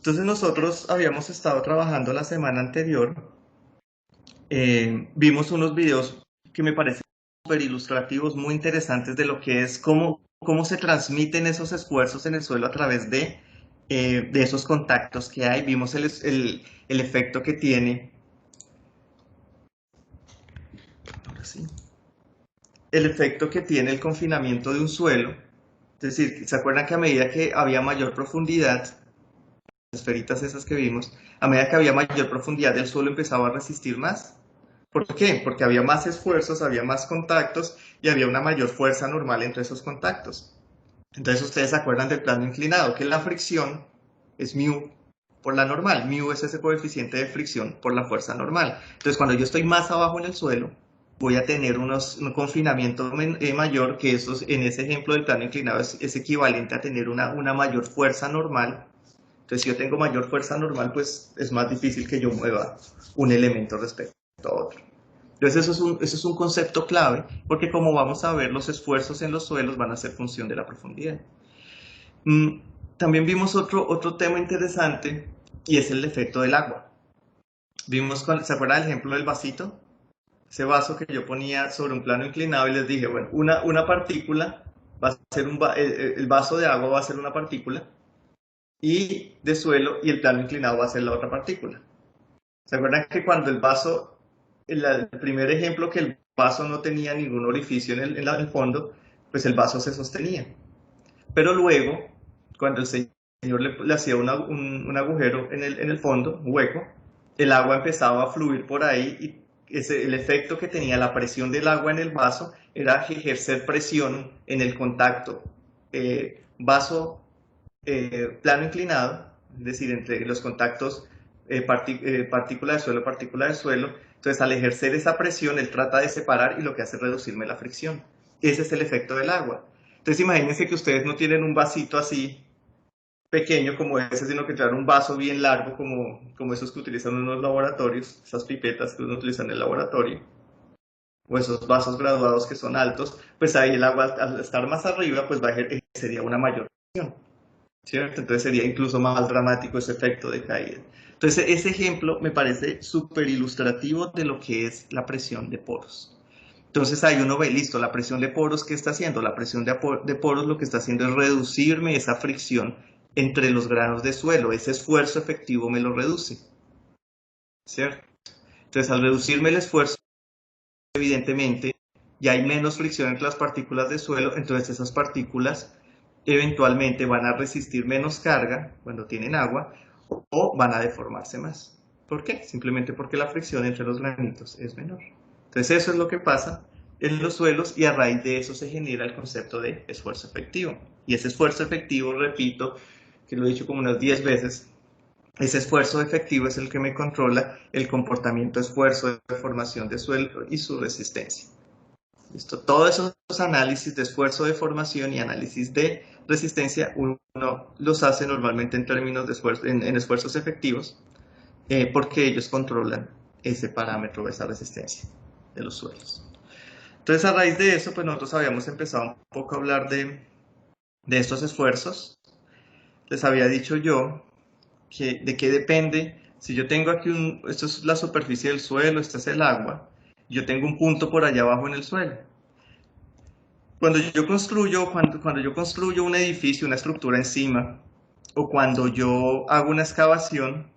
Entonces nosotros habíamos estado trabajando la semana anterior, vimos unos videos que me parecen súper ilustrativos, muy interesantes de lo que es cómo se transmiten esos esfuerzos en el suelo a través de esos contactos que hay. Vimos el efecto que tiene, ahora sí, el efecto que tiene el confinamiento de un suelo. Es decir, ¿se acuerdan que a medida que había mayor profundidad, las esferitas esas que vimos, a medida que había mayor profundidad el suelo empezaba a resistir más? ¿Por qué? Porque había más esfuerzos, había más contactos y había una mayor fuerza normal entre esos contactos. Entonces ustedes se acuerdan del plano inclinado, que la fricción es μ por la normal. μ es ese coeficiente de fricción por la fuerza normal. Entonces cuando yo estoy más abajo en el suelo, voy a tener un confinamiento mayor, que eso en ese ejemplo del plano inclinado es equivalente a tener una mayor fuerza normal. Entonces si yo tengo mayor fuerza normal, pues es más difícil que yo mueva un elemento respecto a otro. Entonces eso es un concepto clave, porque como vamos a ver, los esfuerzos en los suelos van a ser función de la profundidad. También vimos otro tema interesante, y es el efecto del agua. ¿Se acuerdan del ejemplo del vasito? Ese vaso que yo ponía sobre un plano inclinado y les dije, bueno, una partícula va a ser el vaso de agua va a ser una partícula y de suelo, y el plano inclinado va a ser la otra partícula. ¿Se acuerdan que cuando el primer ejemplo, que el vaso no tenía ningún orificio en el fondo, pues el vaso se sostenía? Pero luego, cuando el Señor le hacía un agujero en el fondo, un hueco, el agua empezaba a fluir por ahí, y el efecto que tenía la presión del agua en el vaso era ejercer presión en el contacto vaso plano inclinado, es decir, entre los contactos partícula de suelo, partícula de suelo. Entonces, al ejercer esa presión, él trata de separar, y lo que hace es reducirme la fricción. Ese es el efecto del agua. Entonces, imagínense que ustedes no tienen un vasito así pequeño como ese, sino que traen un vaso bien largo como esos que utilizan en los laboratorios, esas pipetas que uno utiliza en el laboratorio, o esos vasos graduados que son altos. Pues ahí el agua, al estar más arriba, pues sería una mayor presión, ¿cierto? Entonces sería incluso más dramático ese efecto de caída. Entonces ese ejemplo me parece súper ilustrativo de lo que es la presión de poros. Entonces ahí uno ve, listo, la presión de poros, ¿qué está haciendo? La presión de poros lo que está haciendo es reducirme esa fricción entre los granos de suelo. Ese esfuerzo efectivo me lo reduce, ¿cierto? Entonces al reducirme el esfuerzo, evidentemente ya hay menos fricción entre las partículas de suelo, entonces esas partículas eventualmente van a resistir menos carga cuando tienen agua, o van a deformarse más. ¿Por qué? Simplemente porque la fricción entre los granitos es menor. Entonces eso es lo que pasa en los suelos, y a raíz de eso se genera el concepto de esfuerzo efectivo. Y ese esfuerzo efectivo, repito, que lo he dicho como unas 10 veces, ese esfuerzo efectivo es el que me controla el comportamiento esfuerzo de formación de suelo y su resistencia. ¿Listo? Todos esos análisis de esfuerzo de formación y análisis de resistencia, uno los hace normalmente en términos de en esfuerzos efectivos, porque ellos controlan ese parámetro, esa resistencia de los suelos. Entonces, a raíz de eso, pues nosotros habíamos empezado un poco a hablar de estos esfuerzos. Les había dicho yo que de qué depende. Si yo tengo aquí esto es la superficie del suelo, este es el agua, yo tengo un punto por allá abajo en el suelo. Cuando yo construyo un edificio, una estructura encima, o cuando yo hago una excavación,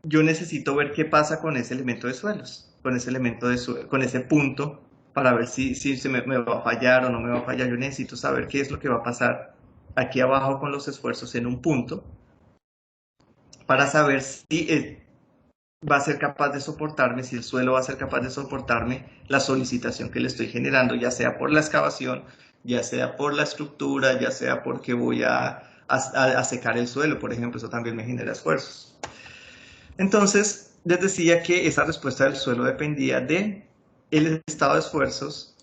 yo necesito ver qué pasa con ese elemento de suelos, con ese elemento con ese punto, para ver si me va a fallar o no me va a fallar. Yo necesito saber qué es lo que va a pasar aquí abajo con los esfuerzos en un punto, para saber si va a ser capaz de soportarme, si el suelo va a ser capaz de soportarme la solicitación que le estoy generando, ya sea por la excavación, ya sea por la estructura, ya sea porque voy a secar el suelo, por ejemplo. Eso también me genera esfuerzos. Entonces, les decía que esa respuesta del suelo dependía del estado de esfuerzos,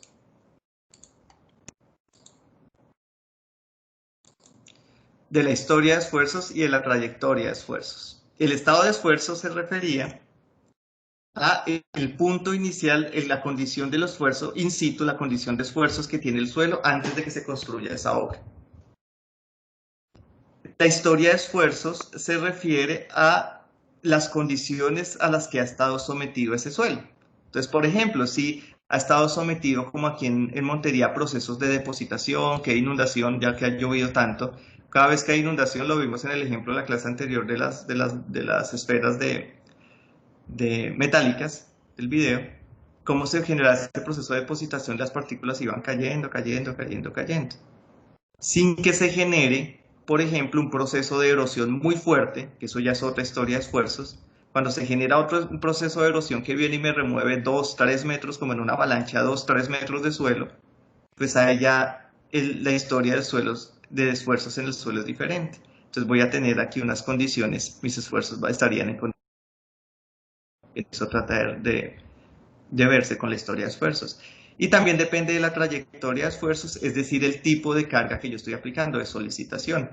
de la historia de esfuerzos y de la trayectoria de esfuerzos. El estado de esfuerzos se refería a el punto inicial, en la condición del esfuerzo in situ, la condición de esfuerzos que tiene el suelo antes de que se construya esa obra. La historia de esfuerzos se refiere a las condiciones a las que ha estado sometido ese suelo. Entonces, por ejemplo, si ha estado sometido, como aquí en Montería, a procesos de depositación, que hay inundación, ya que ha llovido tanto. Cada vez que hay inundación, lo vimos en el ejemplo de la clase anterior de las esferas de metálicas, el video, cómo se genera ese proceso de depositación, las partículas iban cayendo, cayendo, cayendo, cayendo, sin que se genere, por ejemplo, un proceso de erosión muy fuerte, que eso ya es otra historia de esfuerzos. Cuando se genera un proceso de erosión que viene y me remueve 2, 3 metros, como en una avalancha, 2, 3 metros de suelo, pues ahí ya la historia de esfuerzos en el suelo es diferente. Entonces voy a tener aquí unas condiciones, mis esfuerzos estarían en condiciones. Eso trata de verse con la historia de esfuerzos. Y también depende de la trayectoria de esfuerzos, es decir, el tipo de carga que yo estoy aplicando de solicitación.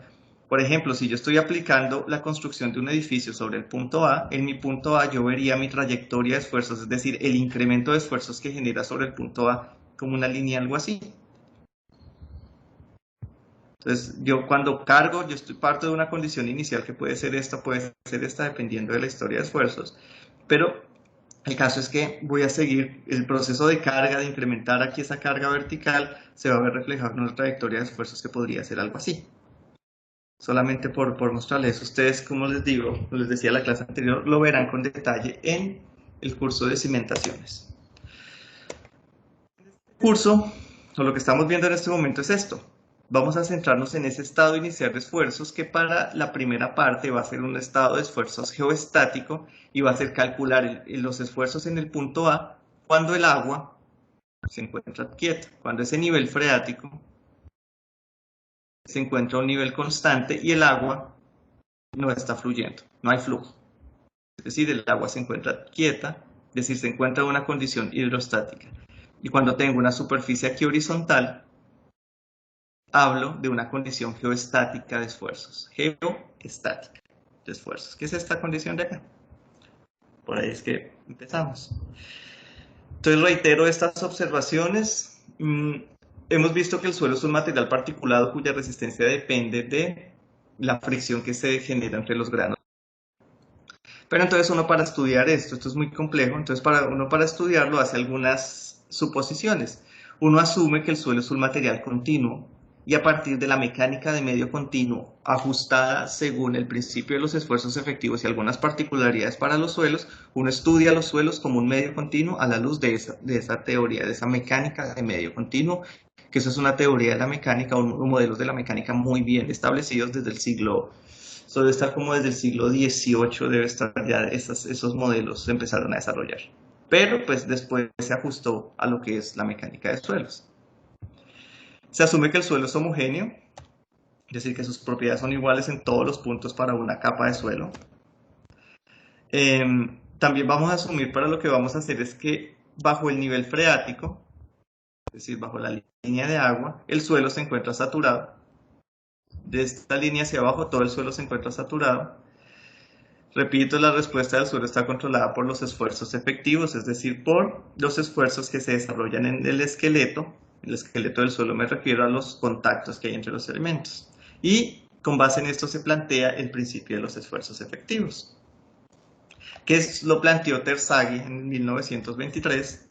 Por ejemplo, si yo estoy aplicando la construcción de un edificio sobre el punto A, en mi punto A yo vería mi trayectoria de esfuerzos, es decir, el incremento de esfuerzos que genera sobre el punto A como una línea, algo así. Entonces, yo cuando cargo, yo estoy parte de una condición inicial que puede ser esta, dependiendo de la historia de esfuerzos, pero el caso es que voy a seguir el proceso de carga, de incrementar aquí esa carga vertical, se va a ver reflejado en una trayectoria de esfuerzos que podría ser algo así. Solamente por mostrarles, ustedes, como les digo, como les decía en la clase anterior, lo verán con detalle en el curso de cimentaciones. El curso, o lo que estamos viendo en este momento es esto. Vamos a centrarnos en ese estado inicial de esfuerzos que para la primera parte va a ser un estado de esfuerzos geoestático y va a ser calcular los esfuerzos en el punto A cuando el agua se encuentra quieta, cuando ese nivel freático se encuentra a un nivel constante y el agua no está fluyendo, no hay flujo. Es decir, el agua se encuentra quieta, es decir, se encuentra en una condición hidrostática. Y cuando tengo una superficie aquí horizontal, hablo de una condición geoestática de esfuerzos. Geoestática de esfuerzos. ¿Qué es esta condición de acá? Por ahí es que empezamos. Entonces reitero estas observaciones. Hemos visto que el suelo es un material particulado cuya resistencia depende de la fricción que se genera entre los granos. Pero entonces uno para estudiar esto es muy complejo, entonces uno para estudiarlo hace algunas suposiciones. Uno asume que el suelo es un material continuo y a partir de la mecánica de medio continuo ajustada según el principio de los esfuerzos efectivos y algunas particularidades para los suelos, uno estudia los suelos como un medio continuo a la luz de esa teoría, de esa mecánica de medio continuo, que eso es una teoría de la mecánica, un modelos de la mecánica muy bien establecidos desde el siglo. Eso debe estar como desde el siglo XVIII, debe estar ya esos modelos se empezaron a desarrollar. Pero pues después se ajustó a lo que es la mecánica de suelos. Se asume que el suelo es homogéneo, es decir, que sus propiedades son iguales en todos los puntos para una capa de suelo. También vamos a asumir para lo que vamos a hacer es que bajo el nivel freático, es decir, bajo la línea de agua, el suelo se encuentra saturado. De esta línea hacia abajo todo el suelo se encuentra saturado. Repito, la respuesta del suelo está controlada por los esfuerzos efectivos, es decir, por los esfuerzos que se desarrollan en el esqueleto. El esqueleto del suelo me refiero a los contactos que hay entre los elementos. Y con base en esto se plantea el principio de los esfuerzos efectivos, que lo planteó Terzaghi en 1923.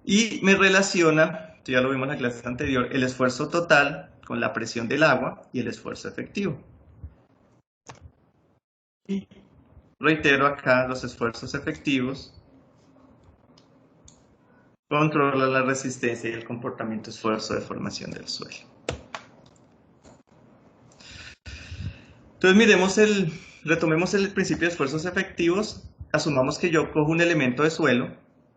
Y me relaciona, ya lo vimos en la clase anterior, el esfuerzo total con la presión del agua y el esfuerzo efectivo. Y reitero acá, los esfuerzos efectivos controlan la resistencia y el comportamiento esfuerzo de formación del suelo. Entonces retomemos el principio de esfuerzos efectivos, asumamos que yo cojo un elemento de suelo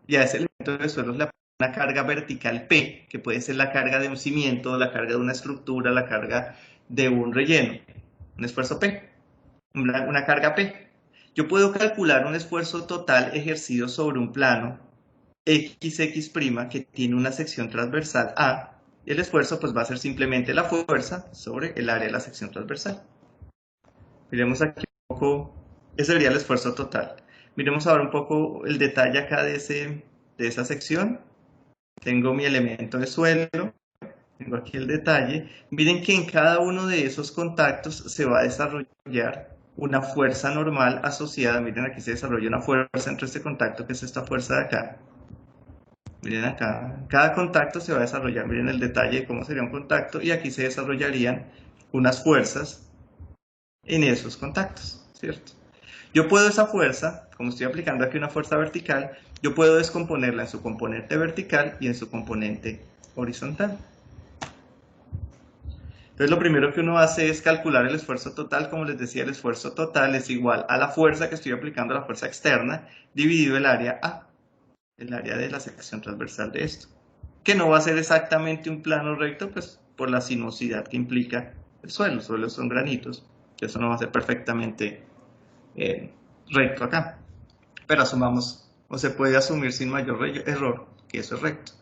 y a ese elemento de suelo le aplico una carga vertical P, que puede ser la carga de un cimiento, la carga de una estructura, la carga de un relleno, un esfuerzo P, una carga P. Yo puedo calcular un esfuerzo total ejercido sobre un plano XX' que tiene una sección transversal A, y el esfuerzo pues va a ser simplemente la fuerza sobre el área de la sección transversal. Miremos aquí un poco, ese sería el esfuerzo total. Miremos ahora un poco el detalle acá de esa sección. Tengo mi elemento de suelo, tengo aquí el detalle. Miren que en cada uno de esos contactos se va a desarrollar una fuerza normal asociada. Miren, aquí se desarrolla una fuerza entre este contacto, que es esta fuerza de acá. Miren acá, cada contacto se va a desarrollar, miren el detalle de cómo sería un contacto, y aquí se desarrollarían unas fuerzas en esos contactos, ¿cierto? Yo puedo esa fuerza, como estoy aplicando aquí una fuerza vertical, yo puedo descomponerla en su componente vertical y en su componente horizontal. Entonces lo primero que uno hace es calcular el esfuerzo total. Como les decía, el esfuerzo total es igual a la fuerza que estoy aplicando, la fuerza externa, dividido el área A, el área de la sección transversal de esto, que no va a ser exactamente un plano recto, pues por la sinuosidad que implica el suelo. Los suelos son granitos, que eso no va a ser perfectamente recto acá. Pero asumamos, o se puede asumir sin mayor error, que eso es recto.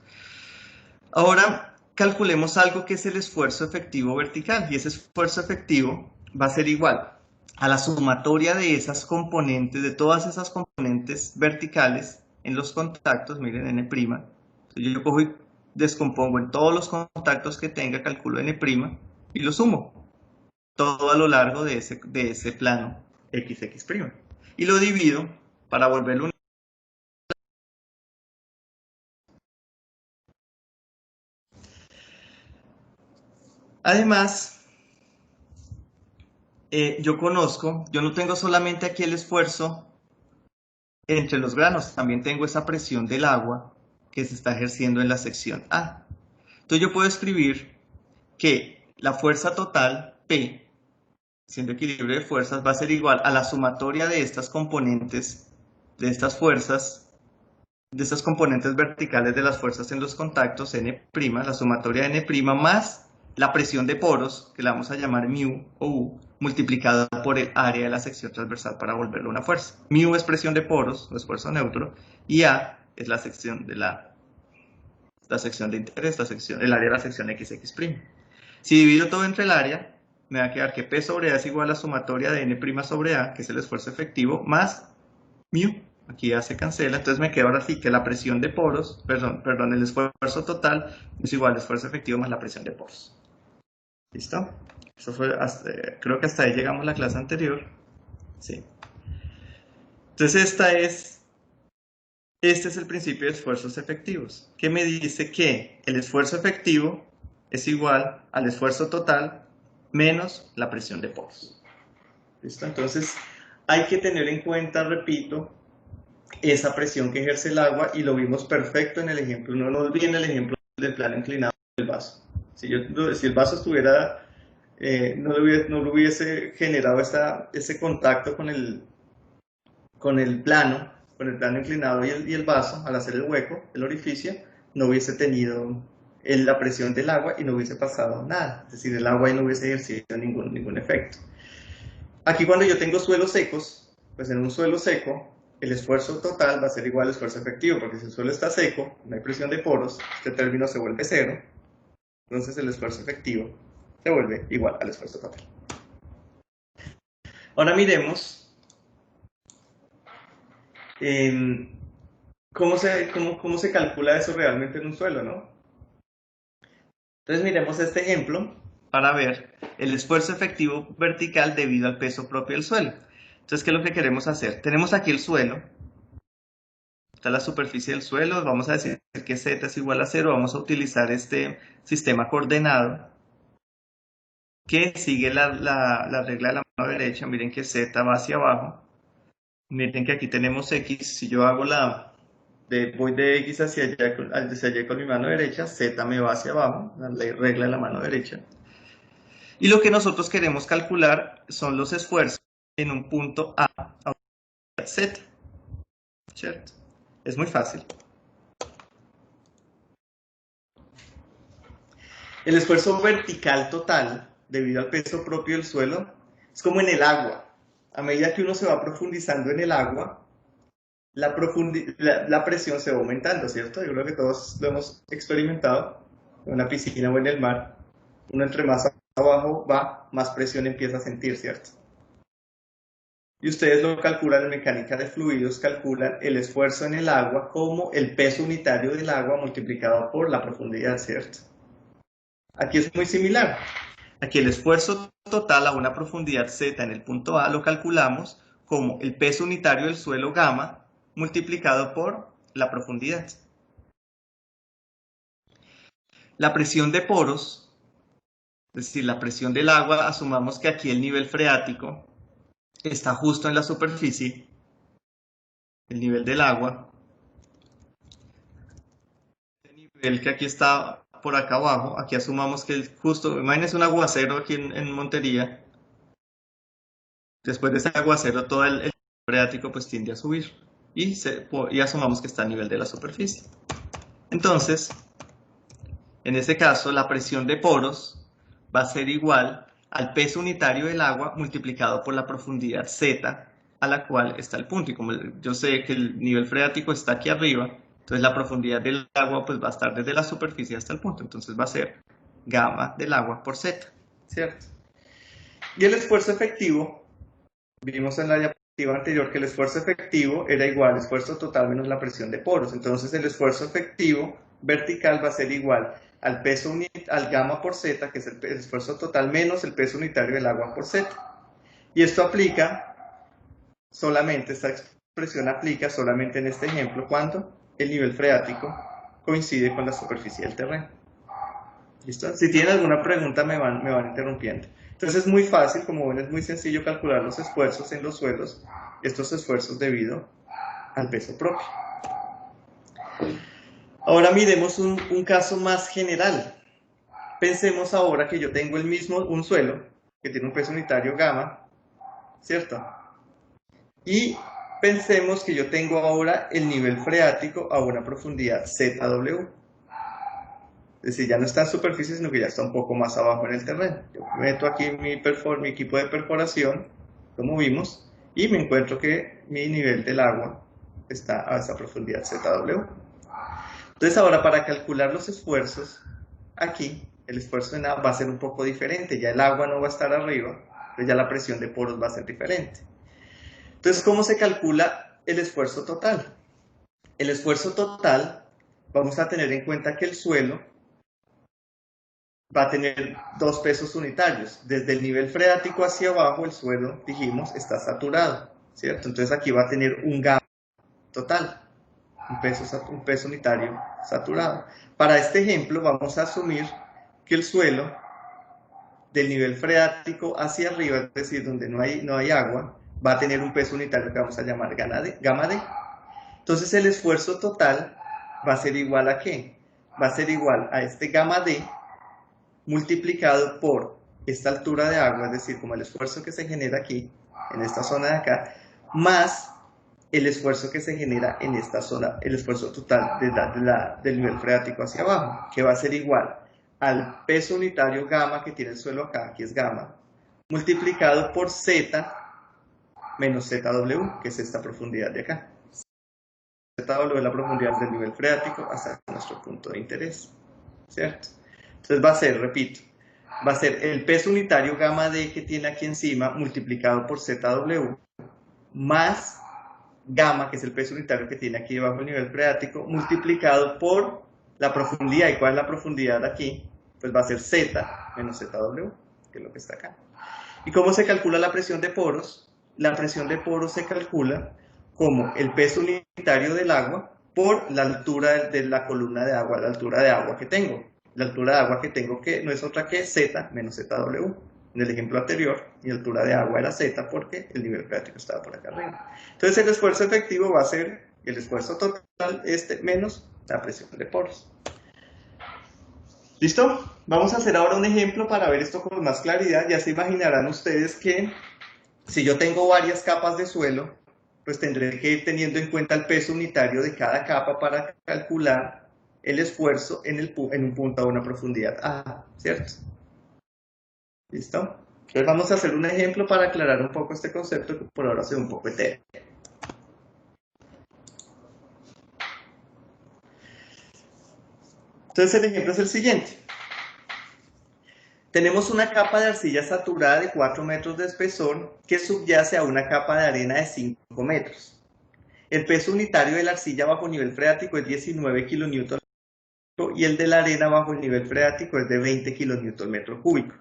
Ahora calculemos algo que es el esfuerzo efectivo vertical, y ese esfuerzo efectivo va a ser igual a la sumatoria de esas componentes, de todas esas componentes verticales en los contactos. Miren, N'. Entonces yo cojo y descompongo en todos los contactos que tenga, calculo N' y lo sumo todo a lo largo de ese plano XX'. Y lo divido para volverlo un... Además, yo no tengo solamente aquí el esfuerzo entre los granos, también tengo esa presión del agua que se está ejerciendo en la sección A. Entonces yo puedo escribir que la fuerza total, P, siendo equilibrio de fuerzas, va a ser igual a la sumatoria de estas componentes, de estas fuerzas, de estas componentes verticales de las fuerzas en los contactos, N', la sumatoria de N' más la presión de poros, que la vamos a llamar mu o U, multiplicada por el área de la sección transversal para volverlo una fuerza. Mu es presión de poros, o esfuerzo neutro, y A es la sección de la sección de interés, el área de la sección XX'. Si divido todo entre el área, me va a quedar que P sobre A es igual a la sumatoria de N' sobre A, que es el esfuerzo efectivo, más mu. Aquí ya se cancela, entonces me queda ahora sí que la presión de poros, perdón, el esfuerzo total es igual al esfuerzo efectivo más la presión de poros. ¿Listo? Eso fue creo que hasta ahí llegamos la clase anterior. Sí. Entonces este es el principio de esfuerzos efectivos, que me dice que el esfuerzo efectivo es igual al esfuerzo total menos la presión de poros. ¿Listo? Entonces hay que tener en cuenta, repito, esa presión que ejerce el agua, y lo vimos perfecto en el ejemplo. No nos olviden el ejemplo del plano inclinado del vaso. Si el vaso estuviera, no lo hubiese generado ese contacto con el plano inclinado y el vaso, al hacer el hueco, el orificio, no hubiese tenido la presión del agua y no hubiese pasado nada. Es decir, el agua ahí no hubiese ejercido ningún efecto. Aquí, cuando yo tengo suelos secos, pues en un suelo seco, el esfuerzo total va a ser igual al esfuerzo efectivo, porque si el suelo está seco, no hay presión de poros, este término se vuelve cero, entonces el esfuerzo efectivo se vuelve igual al esfuerzo total. Ahora miremos cómo se calcula eso realmente en un suelo, ¿no? Entonces miremos este ejemplo para ver el esfuerzo efectivo vertical debido al peso propio del suelo. Entonces, ¿qué es lo que queremos hacer? Tenemos aquí el suelo, está la superficie del suelo, vamos a decir que Z es igual a 0, vamos a utilizar este sistema coordenado que sigue la regla de la mano derecha. Miren que Z va hacia abajo, miren que aquí tenemos X, si yo hago voy de X hacia allá con mi mano derecha, Z me va hacia abajo, la regla de la mano derecha. Y lo que nosotros queremos calcular son los esfuerzos en un punto A Z, ¿cierto? Es muy fácil. El esfuerzo vertical total, debido al peso propio del suelo, es como en el agua. A medida que uno se va profundizando en el agua, la presión se va aumentando, ¿cierto? Yo creo que todos lo hemos experimentado en una piscina o en el mar. Uno entre más abajo va, más presión empieza a sentir, ¿cierto? Y ustedes lo calculan en mecánica de fluidos, calculan el esfuerzo en el agua como el peso unitario del agua multiplicado por la profundidad, ¿cierto? Aquí es muy similar. Aquí el esfuerzo total a una profundidad Z en el punto A lo calculamos como el peso unitario del suelo gamma multiplicado por la profundidad. La presión de poros, es decir, la presión del agua, asumamos que aquí el nivel freático está justo en la superficie, el nivel del agua, el nivel que aquí está por acá abajo, aquí asumamos que justo, imagínense un aguacero aquí en Montería, después de ese aguacero todo el freático pues tiende a subir y asumamos que está a nivel de la superficie. Entonces, en este caso, la presión de poros va a ser igual al peso unitario del agua multiplicado por la profundidad Z a la cual está el punto. Y como yo sé que el nivel freático está aquí arriba, entonces la profundidad del agua pues va a estar desde la superficie hasta el punto. Entonces va a ser gamma del agua por Z, ¿cierto? Y el esfuerzo efectivo, vimos en la diapositiva anterior que el esfuerzo efectivo era igual al esfuerzo total menos la presión de poros. Entonces el esfuerzo efectivo vertical va a ser igual al peso al gamma por Z, que es el esfuerzo total menos el peso unitario del agua por Z. Y esto aplica solamente, esta expresión aplica solamente en este ejemplo cuando el nivel freático coincide con la superficie del terreno. ¿Listo? Si tienen alguna pregunta me van interrumpiendo. Entonces es muy fácil, como ven, es muy sencillo calcular los esfuerzos en los suelos, estos esfuerzos debido al peso propio. Ahora miremos un caso más general. Pensemos ahora que yo tengo un suelo que tiene un peso unitario gamma, ¿cierto? Y pensemos que yo tengo ahora el nivel freático a una profundidad ZW. Es decir, ya no está en superficie, sino que ya está un poco más abajo en el terreno. Yo meto aquí mi equipo de perforación, como vimos, y me encuentro que mi nivel del agua está a esa profundidad ZW. Entonces ahora para calcular los esfuerzos, aquí el esfuerzo en A va a ser un poco diferente. Ya el agua no va a estar arriba, pero ya la presión de poros va a ser diferente. Entonces, ¿cómo se calcula el esfuerzo total? El esfuerzo total, vamos a tener en cuenta que el suelo va a tener dos pesos unitarios. Desde el nivel freático hacia abajo, el suelo, dijimos, está saturado, ¿cierto? Entonces aquí va a tener un gamma total, un peso unitario saturado. Para este ejemplo vamos a asumir que el suelo del nivel freático hacia arriba, es decir, donde no hay agua, va a tener un peso unitario que vamos a llamar gamma D. Entonces el esfuerzo total va a ser igual a ¿qué? Va a ser igual a este gamma D multiplicado por esta altura de agua, es decir, como el esfuerzo que se genera aquí, en esta zona de acá, más el esfuerzo que se genera en esta zona, el esfuerzo total del nivel freático hacia abajo, que va a ser igual al peso unitario gamma que tiene el suelo acá, aquí es gamma, multiplicado por Z menos ZW, que es esta profundidad de acá. ZW es la profundidad del nivel freático hasta nuestro punto de interés, ¿cierto? Entonces va a ser, repito, va a ser el peso unitario gamma D que tiene aquí encima multiplicado por ZW más gamma, que es el peso unitario que tiene aquí debajo el nivel freático, multiplicado por la profundidad. ¿Y cuál es la profundidad aquí? Pues va a ser Z menos ZW, que es lo que está acá. ¿Y cómo se calcula la presión de poros? La presión de poros se calcula como el peso unitario del agua por la altura de la columna de agua, la altura de agua que tengo. La altura de agua que tengo que no es otra que Z menos ZW. En el ejemplo anterior, mi altura de agua era Z porque el nivel freático estaba por acá arriba. Entonces el esfuerzo efectivo va a ser el esfuerzo total menos la presión de poros. ¿Listo? Vamos a hacer ahora un ejemplo para ver esto con más claridad. Ya se imaginarán ustedes que si yo tengo varias capas de suelo, pues tendré que ir teniendo en cuenta el peso unitario de cada capa para calcular el esfuerzo en un punto a una profundidad A, ¿cierto? ¿Listo? Entonces vamos a hacer un ejemplo para aclarar un poco este concepto que por ahora se ve un poco etéreo. Entonces el ejemplo es el siguiente. Tenemos una capa de arcilla saturada de 4 metros de espesor que subyace a una capa de arena de 5 metros. El peso unitario de la arcilla bajo nivel freático es 19 kN y el de la arena bajo el nivel freático es de 20 kilonewton metro cúbico.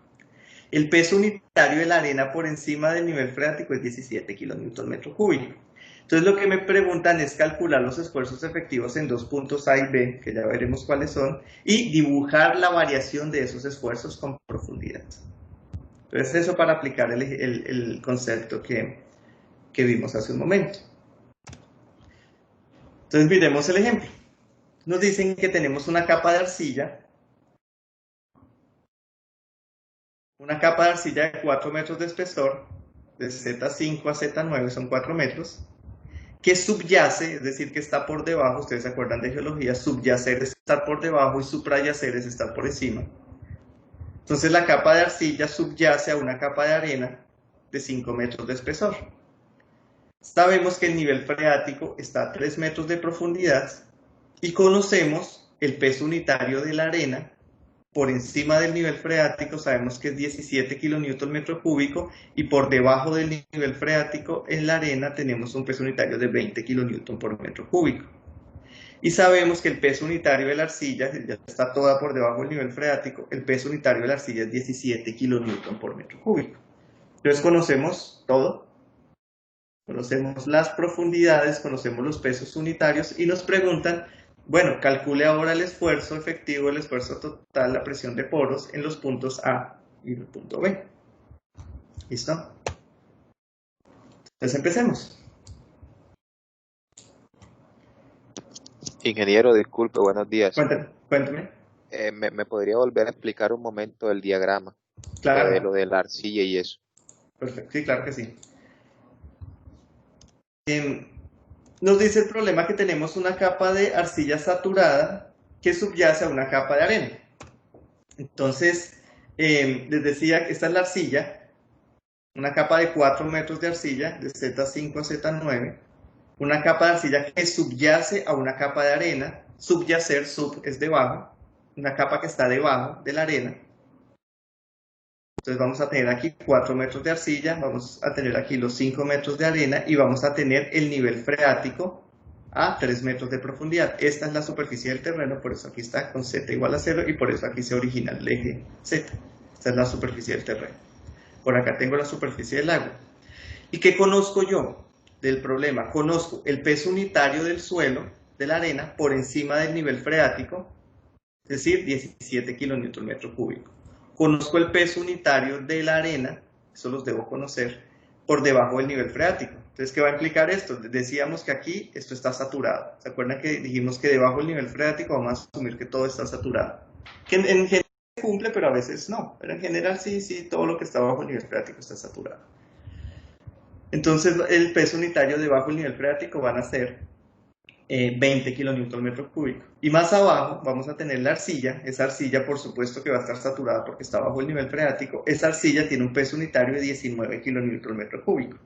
El peso unitario de la arena por encima del nivel freático es 17 kilonewton metro cúbico. Entonces lo que me preguntan es calcular los esfuerzos efectivos en dos puntos A y B, que ya veremos cuáles son, y dibujar la variación de esos esfuerzos con profundidad. Entonces eso para aplicar el concepto que vimos hace un momento. Entonces miremos el ejemplo. Nos dicen que tenemos una capa de arcilla de 4 metros de espesor, de Z5 a Z9 son 4 metros, que subyace, es decir, que está por debajo. Ustedes se acuerdan de geología, subyacer es estar por debajo y suprayacer es estar por encima. Entonces la capa de arcilla subyace a una capa de arena de 5 metros de espesor. Sabemos que el nivel freático está a 3 metros de profundidad y conocemos el peso unitario de la arena por encima del nivel freático. Sabemos que es 17 kilonewton metro cúbico, y por debajo del nivel freático en la arena tenemos un peso unitario de 20 kilonewton por metro cúbico. Y sabemos que el peso unitario de la arcilla, ya está toda por debajo del nivel freático, el peso unitario de la arcilla es 17 kilonewton por metro cúbico. Entonces conocemos todo, conocemos las profundidades, conocemos los pesos unitarios, y nos preguntan, bueno, calcule ahora el esfuerzo efectivo, el esfuerzo total, la presión de poros en los puntos A y el punto B. ¿Listo? Entonces empecemos. Ingeniero, disculpe, buenos días. Cuéntame. ¿Me podría volver a explicar un momento el diagrama? Claro. Lo de la arcilla y eso. Perfecto, sí, claro que sí. Nos dice el problema que tenemos una capa de arcilla saturada que subyace a una capa de arena. Entonces, les decía que esta es la arcilla, una capa de 4 metros de arcilla, de Z5 a Z9, una capa de arcilla que subyace a una capa de arena. Subyacer, sub es debajo, una capa que está debajo de la arena. Entonces vamos a tener aquí 4 metros de arcilla, vamos a tener aquí los 5 metros de arena, y vamos a tener el nivel freático a 3 metros de profundidad. Esta es la superficie del terreno, por eso aquí está con Z igual a 0, y por eso aquí se origina el eje Z. Esta es la superficie del terreno. Por acá tengo la superficie del agua. ¿Y qué conozco yo del problema? Conozco el peso unitario del suelo, de la arena, por encima del nivel freático, es decir, 17 kilonewton metro cúbico. Conozco el peso unitario de la arena, eso los debo conocer, por debajo del nivel freático. Entonces, ¿qué va a implicar esto? Decíamos que aquí esto está saturado. ¿Se acuerdan que dijimos que debajo del nivel freático vamos a asumir que todo está saturado? Que en general se cumple, pero a veces no. Pero en general sí, todo lo que está bajo el nivel freático está saturado. Entonces, el peso unitario debajo del nivel freático van a ser 20 kilonewton metro cúbico. Y más abajo vamos a tener la arcilla. Esa arcilla, por supuesto, que va a estar saturada porque está bajo el nivel freático. Esa arcilla tiene un peso unitario de 19 kilonewton metro cúbico.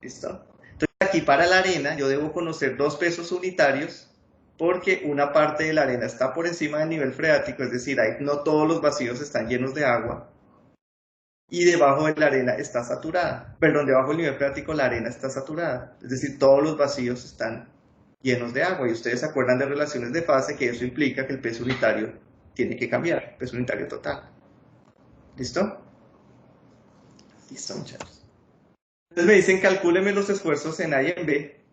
¿Listo? Entonces, aquí para la arena yo debo conocer dos pesos unitarios, porque una parte de la arena está por encima del nivel freático, es decir, ahí no todos los vacíos están llenos de agua, y debajo de la arena está saturada. Perdón, debajo del nivel freático la arena está saturada, es decir, todos los vacíos están llenos de agua. Y ustedes se acuerdan de relaciones de fase, que eso implica que el peso unitario tiene que cambiar, peso unitario total. ¿Listo? Listo, muchachos. Entonces me dicen, calcúleme los esfuerzos en A y en B.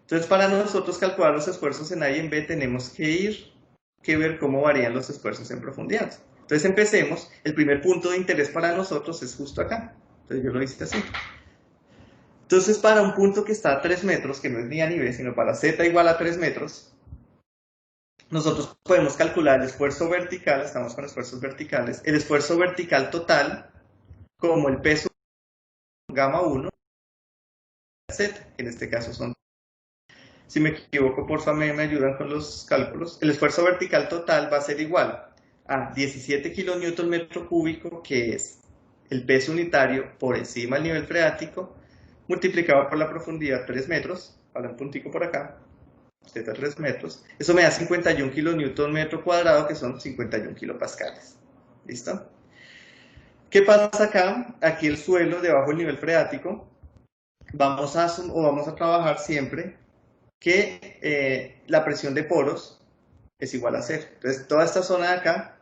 Entonces, para nosotros calcular los esfuerzos en A y en B, tenemos que ver cómo varían los esfuerzos en profundidad. Entonces empecemos. El primer punto de interés para nosotros es justo acá. Entonces yo lo hice así. Entonces, para un punto que está a 3 metros, que no es ni A ni B, sino para Z igual a 3 metros, nosotros podemos calcular el esfuerzo vertical. Estamos con esfuerzos verticales. El esfuerzo vertical total como el peso gamma 1 Z, que en este caso son. Si me equivoco, por favor, me ayudan con los cálculos. El esfuerzo vertical total va a ser igual a 17 kilonewton metro cúbico, que es el peso unitario por encima del nivel freático, multiplicado por la profundidad 3 metros, para un puntico por acá, Z 3 metros. Eso me da 51 kilonewton metro cuadrado, que son 51 kilopascales. ¿Listo? ¿Qué pasa acá? Aquí el suelo debajo del nivel freático, vamos a trabajar siempre que la presión de poros es igual a 0. Entonces, toda esta zona de acá,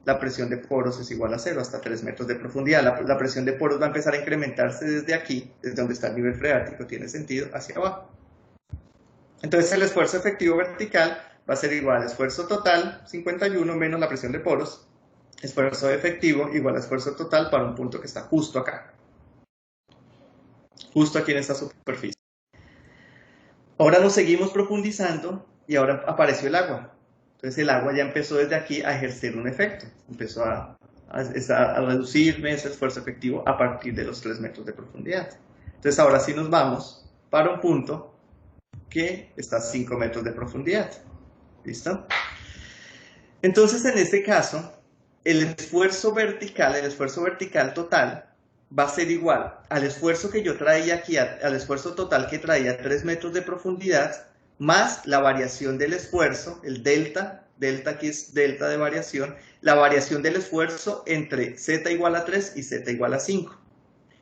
la presión de poros es igual a 0, hasta 3 metros de profundidad. La presión de poros va a empezar a incrementarse desde aquí, desde donde está el nivel freático, tiene sentido, hacia abajo. Entonces, el esfuerzo efectivo vertical va a ser igual a esfuerzo total, 51, menos la presión de poros, esfuerzo efectivo igual a esfuerzo total para un punto que está justo acá. Justo aquí en esta superficie. Ahora nos seguimos profundizando y ahora apareció el agua. Entonces el agua ya empezó desde aquí a ejercer un efecto. Empezó a reducirme ese esfuerzo efectivo a partir de los 3 metros de profundidad. Entonces ahora sí nos vamos para un punto que está a 5 metros de profundidad. ¿Listo? Entonces en este caso, el esfuerzo vertical total, va a ser igual al esfuerzo que yo traía aquí, al esfuerzo total que traía 3 metros de profundidad, más la variación del esfuerzo, el delta aquí es delta de variación, la variación del esfuerzo entre z igual a 3 y z igual a 5.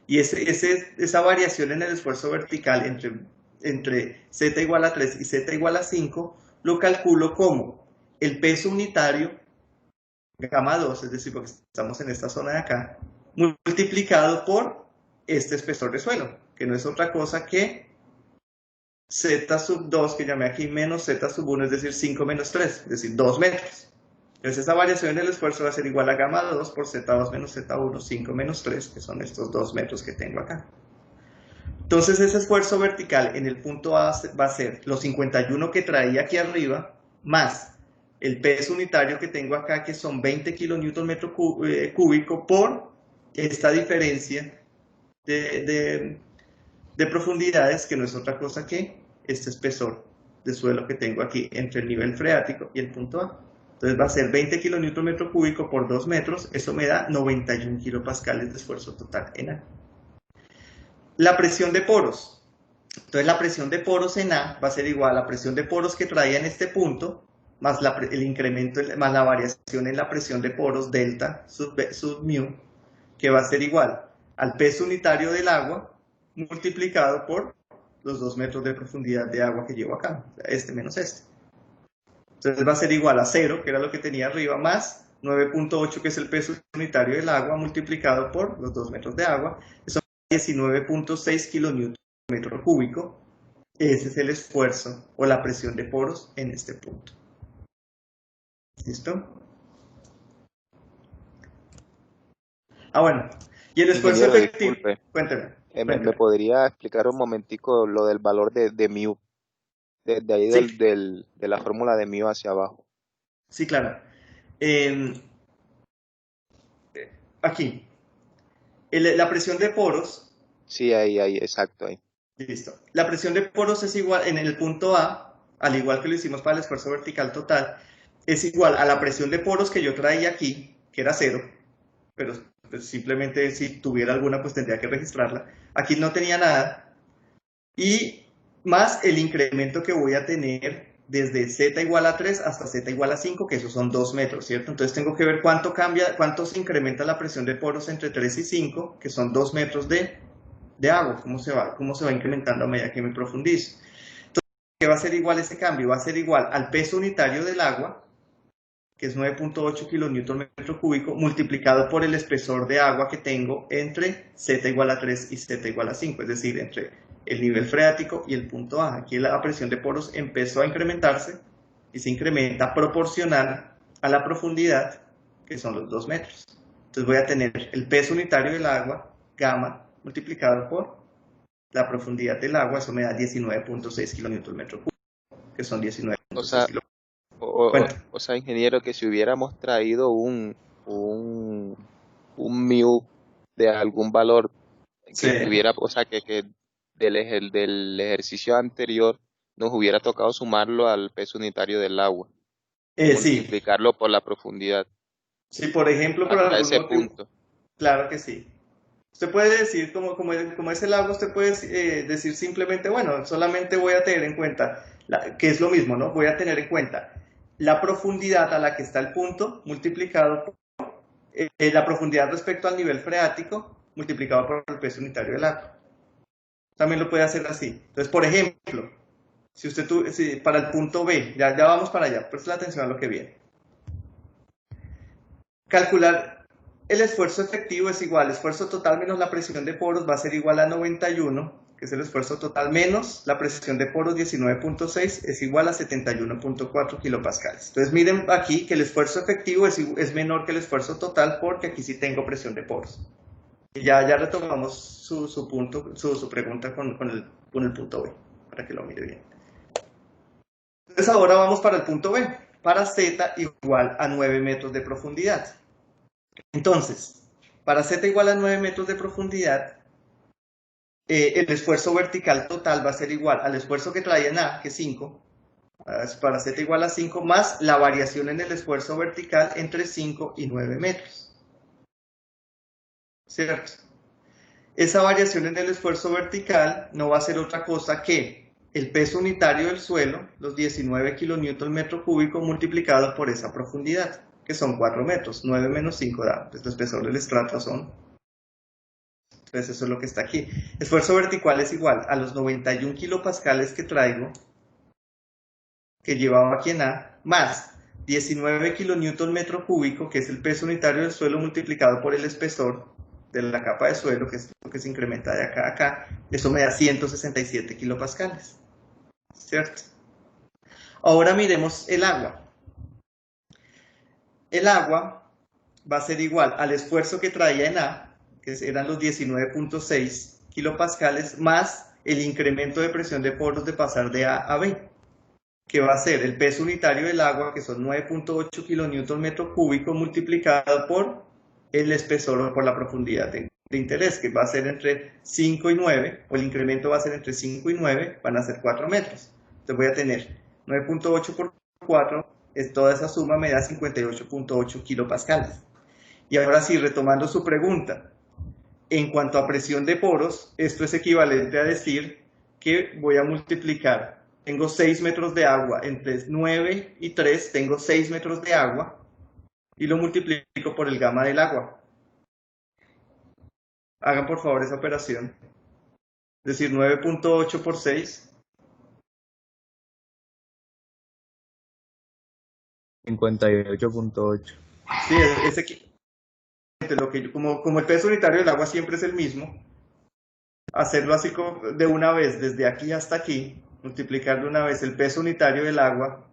Y esa variación en el esfuerzo vertical entre z igual a 3 y z igual a 5, lo calculo como el peso unitario, gamma 2, es decir, porque estamos en esta zona de acá, multiplicado por este espesor de suelo, que no es otra cosa que z sub 2, que llamé aquí, menos z sub 1, es decir, 5 menos 3, es decir, 2 metros. Entonces esa variación en el esfuerzo va a ser igual a gamma 2 por z2 menos z1, 5 menos 3, que son estos 2 metros que tengo acá. Entonces ese esfuerzo vertical en el punto A va a ser los 51 que traía aquí arriba, más el peso unitario que tengo acá, que son 20 kilonewton metro cúbico, por esta diferencia de profundidades, que no es otra cosa que este espesor de suelo que tengo aquí entre el nivel freático y el punto A. Entonces va a ser 20 kilonewton metro cúbico por 2 metros, eso me da 91 kilopascales de esfuerzo total en A. La presión de poros. Entonces la presión de poros en A va a ser igual a la presión de poros que traía en este punto, más el incremento, más la variación en la presión de poros, delta sub mu, que va a ser igual al peso unitario del agua multiplicado por los 2 metros de profundidad de agua que llevo acá, este menos este. Entonces va a ser igual a 0, que era lo que tenía arriba, más 9.8, que es el peso unitario del agua, multiplicado por los 2 metros de agua, eso es 19.6 kilonewton metro cúbico. Ese es el esfuerzo o la presión de poros en este punto. ¿Listo? Bueno. Y el esfuerzo Ingeniero, efectivo. disculpe. Cuénteme. ¿Me podría explicar un momentico lo del valor de mu? De ahí Sí. de la fórmula de mu hacia abajo. Sí, claro. Aquí. La presión de poros. Sí, ahí, exacto, ahí. Listo. La presión de poros es igual en el punto A, al igual que lo hicimos para el esfuerzo vertical total, es igual a la presión de poros que yo traía aquí, que era 0, pero pues, simplemente si tuviera alguna pues tendría que registrarla. Aquí no tenía nada. Y más el incremento que voy a tener desde z igual a 3 hasta z igual a 5, que esos son 2 metros, ¿cierto? Entonces tengo que ver cuánto se incrementa la presión de poros entre 3 y 5, que son 2 metros de agua, cómo se va incrementando a medida que me profundizo. Entonces, ¿qué va a ser igual ese cambio? Va a ser igual al peso unitario del agua, que es 9.8 kilonewton metro cúbico, multiplicado por el espesor de agua que tengo entre z igual a 3 y z igual a 5, es decir, entre el nivel freático y el punto A. Aquí la presión de poros empezó a incrementarse y se incrementa proporcional a la profundidad, que son los 2 metros. Entonces voy a tener el peso unitario del agua, gamma, multiplicado por la profundidad del agua, eso me da 19.6 kilómetros metro cúbico, que son 19.6 kilómetros. O sea, ingeniero, que si hubiéramos traído un mu de algún valor que Sí. estuviera, o sea, que del ejercicio anterior nos hubiera tocado sumarlo al peso unitario del agua, Sí. multiplicarlo por la profundidad. Sí, por ejemplo, por Hasta algún ese motivo. punto. Claro que sí. Usted puede decir, como es el agua, usted puede decir simplemente, bueno, solamente voy a tener en cuenta, que es lo mismo, ¿no? Voy a tener en cuenta la profundidad a la que está el punto, multiplicado por la profundidad respecto al nivel freático, multiplicado por el peso unitario del agua. También lo puede hacer así. Entonces, por ejemplo, para el punto B, ya vamos para allá, presten atención a lo que viene. Calcular el esfuerzo efectivo es igual, esfuerzo total menos la presión de poros va a ser igual a 91, que es el esfuerzo total, menos la presión de poros 19.6 es igual a 71.4 kilopascales. Entonces miren aquí que el esfuerzo efectivo es menor que el esfuerzo total porque aquí sí tengo presión de poros. Y ya retomamos su pregunta con el punto B, para que lo mire bien. Entonces ahora vamos para el punto B, para Z igual a 9 metros de profundidad. Entonces, para Z igual a 9 metros de profundidad, el esfuerzo vertical total va a ser igual al esfuerzo que traía en A, que es 5, para Z igual a 5, más la variación en el esfuerzo vertical entre 5 y 9 metros. ¿Cierto? Esa variación en el esfuerzo vertical no va a ser otra cosa que el peso unitario del suelo, los 19 kilonewton metro cúbico multiplicado por esa profundidad, que son 4 metros. 9 menos 5 da, pues el espesor del estrato son. Entonces eso es lo que está aquí. Esfuerzo vertical es igual a los 91 kilopascales que traigo, que llevaba aquí en A, más 19 kilonewton metro cúbico, que es el peso unitario del suelo multiplicado por el espesor de la capa de suelo, que es lo que se incrementa de acá a acá. Eso me da 167 kilopascales. ¿Cierto? Ahora miremos el agua. El agua va a ser igual al esfuerzo que traía en A, que eran los 19.6 kilopascales, más el incremento de presión de poros de pasar de A a B, que va a ser el peso unitario del agua, que son 9.8 kilonewton metro cúbico, multiplicado por el espesor o por la profundidad de interés, que va a ser entre 5 y 9, o el incremento va a ser entre 5 y 9, van a ser 4 metros. Entonces voy a tener 9.8 por 4, toda esa suma me da 58.8 kilopascales. Y ahora sí, retomando su pregunta, en cuanto a presión de poros, esto es equivalente a decir que voy a multiplicar, tengo 6 metros de agua, entre 9 y 3 tengo 6 metros de agua, y lo multiplico por el gamma del agua. Hagan por favor esa operación. Es decir, 9.8 por 6. 58.8. Sí, es equivalente. Como el peso unitario del agua siempre es el mismo, hacerlo así de una vez, desde aquí hasta aquí, multiplicar de una vez el peso unitario del agua